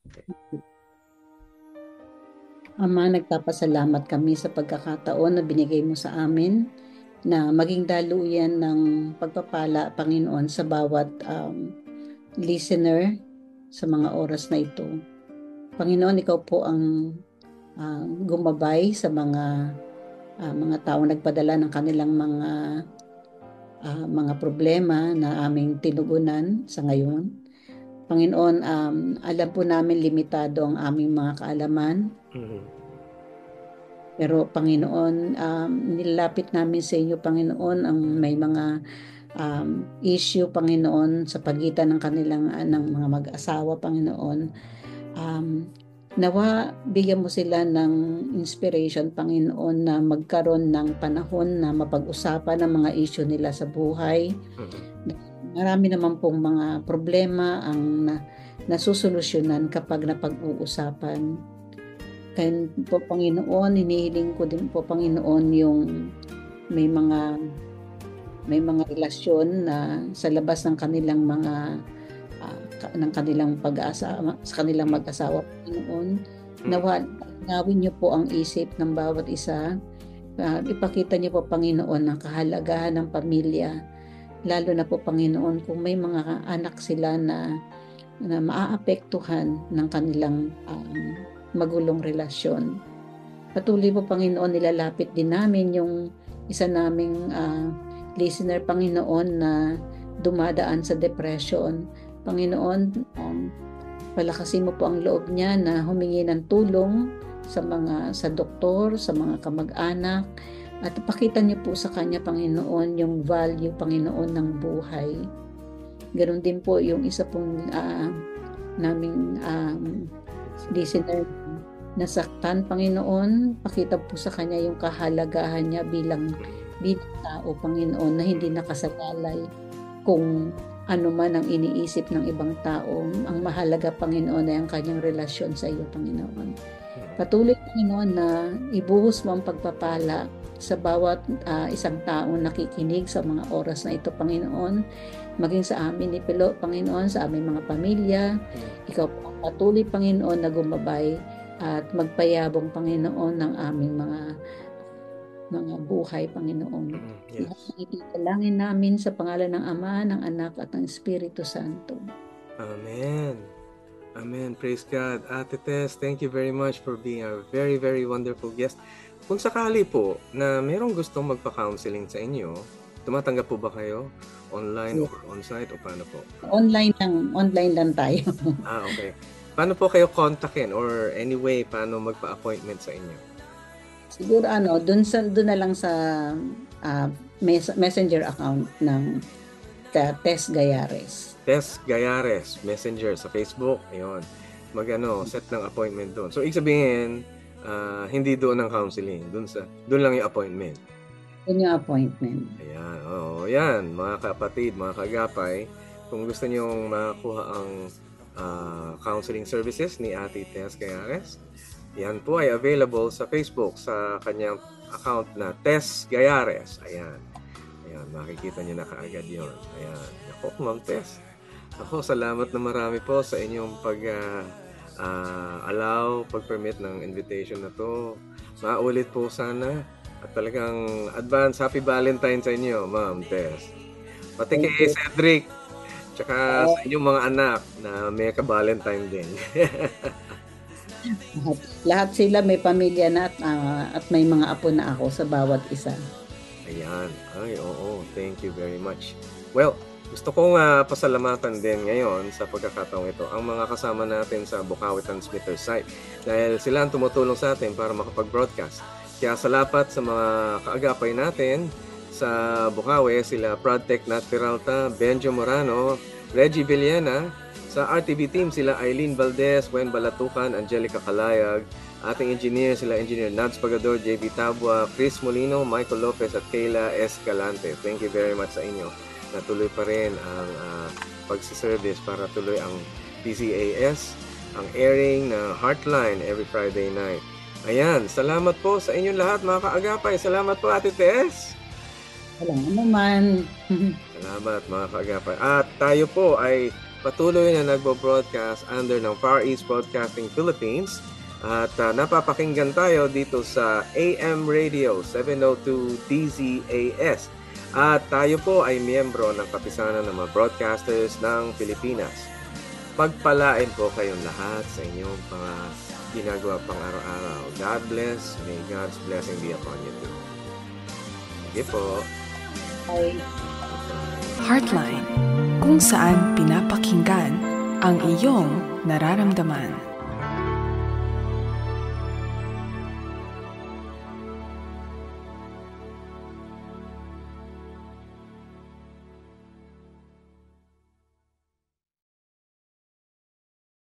Okay. Ama, nagpapasalamat kami sa pagkakataon na binigay mo sa amin na maging daluyan ng pagpapala, Panginoon, sa bawat listener sa mga oras na ito. Panginoon, ikaw po ang gumabay sa mga taong nagpadala ng kanilang mga problema na aming tinugunan sa ngayon. Panginoon, alam po namin limitado ang aming mga kaalaman. Mm-hmm. Pero Panginoon, nilapit namin sa inyo, Panginoon, ang may mga issue, Panginoon, sa pagitan ng kanilang ng mga mag-asawa, Panginoon. Nawa, bigyan mo sila ng inspiration, Panginoon, na magkaroon ng panahon na mapag-usapan ang mga issue nila sa buhay. Marami naman pong mga problema ang nasusolusyonan kapag napag-uusapan. Kaya po, Panginoon, hinihiling ko din po, Panginoon, yung may mga relasyon na sa labas ng kanilang pag-asawa, sa kanilang mag-asawa, Panginoon. Nawin niyo po ang isip ng bawat isa. Ipakita niyo po, Panginoon, ang kahalagahan ng pamilya. Lalo na po, Panginoon, kung may mga anak sila na maaapektuhan ng kanilang magulong relasyon. Patuloy po, Panginoon, nilalapit din namin yung isa naming listener, Panginoon, na dumadaan sa depression. Panginoon, palakasin mo po ang loob niya na humingi ng tulong sa doktor, sa mga kamag-anak, at pakita niyo po sa kanya, Panginoon, yung value, Panginoon, ng buhay. Ganon din po yung isa pong naming listener, nasaktan, Panginoon, pakita po sa kanya yung kahalagahan niya bilang tao, Panginoon, na hindi nakasalalay kung ano man ang iniisip ng ibang tao. Ang mahalaga, Panginoon, ay ang kanyang relasyon sa iyo, Panginoon. Patuloy, Panginoon, na ibuhos mo ang pagpapala sa bawat isang taong nakikinig sa mga oras na ito, Panginoon, maging sa amin ni Pilo, Panginoon, sa aming mga pamilya. Ikaw po ang patuloy, Panginoon, na gumabay at magpayabong, Panginoon, ng aming mga buhay, Panginoon. Yes. Ipitalangin namin sa pangalan ng Ama, ng Anak, at ng Espiritu Santo. Amen. Amen. Praise God. Ate Tess, thank you very much for being a very, very wonderful guest. Kung sakali po na merong gustong magpa-counseling sa inyo, tumatanggap po ba kayo? Online or on-site o paano po? Online lang tayo. Okay. Paano po kayo kontakin or anyway, paano magpa-appointment sa inyo? Siguro doon na lang sa messenger account ng Tess Gayares. Tess Gayares, Messenger sa Facebook. Ayun. Set ng appointment doon. So, ibig sabihin, hindi doon ang counseling. Doon lang yung appointment. Doon yung appointment. Ayan. Yan. Mga kapatid, mga kagapay, kung gusto niyong makakuha ang counseling services ni Ate Tess Gayares, yan po ay available sa Facebook sa kanyang account na Tess Gayares. Ayan, makikita niyo na kaagad yun. Ayan. Ako, Ma'am Tess. Ako, salamat na marami po sa inyong pag-permit ng invitation na to. Maulit po sana. At talagang advance Happy Valentine sa inyo, Ma'am Tess. Pati kay Cedric. Tsaka sa inyong mga anak na may ka-Valentine din. Lahat sila may pamilya na at may mga apo na ako sa bawat isa. Ayan. Ay, oo. Thank you very much. Well, gusto kong pasalamatan din ngayon sa pagkakataong ito ang mga kasama natin sa Bukawi Transmitter site dahil sila ang tumutulong sa atin para makapag-broadcast. Kaya salamat sa mga kaagapay natin sa Bukawi, sila Prodtech Nat Peralta, Benjo Morano, Reggie Villena. Sa RTV team, sila Eileen Valdez, Wen Balatukan, Angelica Calayag. Ating engineer, sila Engineer Nads Pagador, JB Tabua, Chris Molino, Michael Lopez at Kayla Escalante. Thank you very much sa inyo. Natuloy pa rin ang pagsiservice para tuloy ang PCAS, ang airing na Heartline every Friday night. Ayan, salamat po sa inyong lahat mga kaagapay. Salamat po, Ate Tess. Walang naman. Salamat mga kaagapay. At tayo po ay patuloy na nagbo-broadcast under ng Far East Broadcasting Philippines at napapakinggan tayo dito sa AM Radio 702 DZAS at tayo po ay miyembro ng kapisanan ng mga broadcasters ng Pilipinas. Pagpalain po kayong lahat sa inyong mga ginagawa pang araw-araw. God bless. May God's blessing be upon you too. Sige po. Bye. Heartline, kung saan pinapakinggan ang iyong nararamdaman.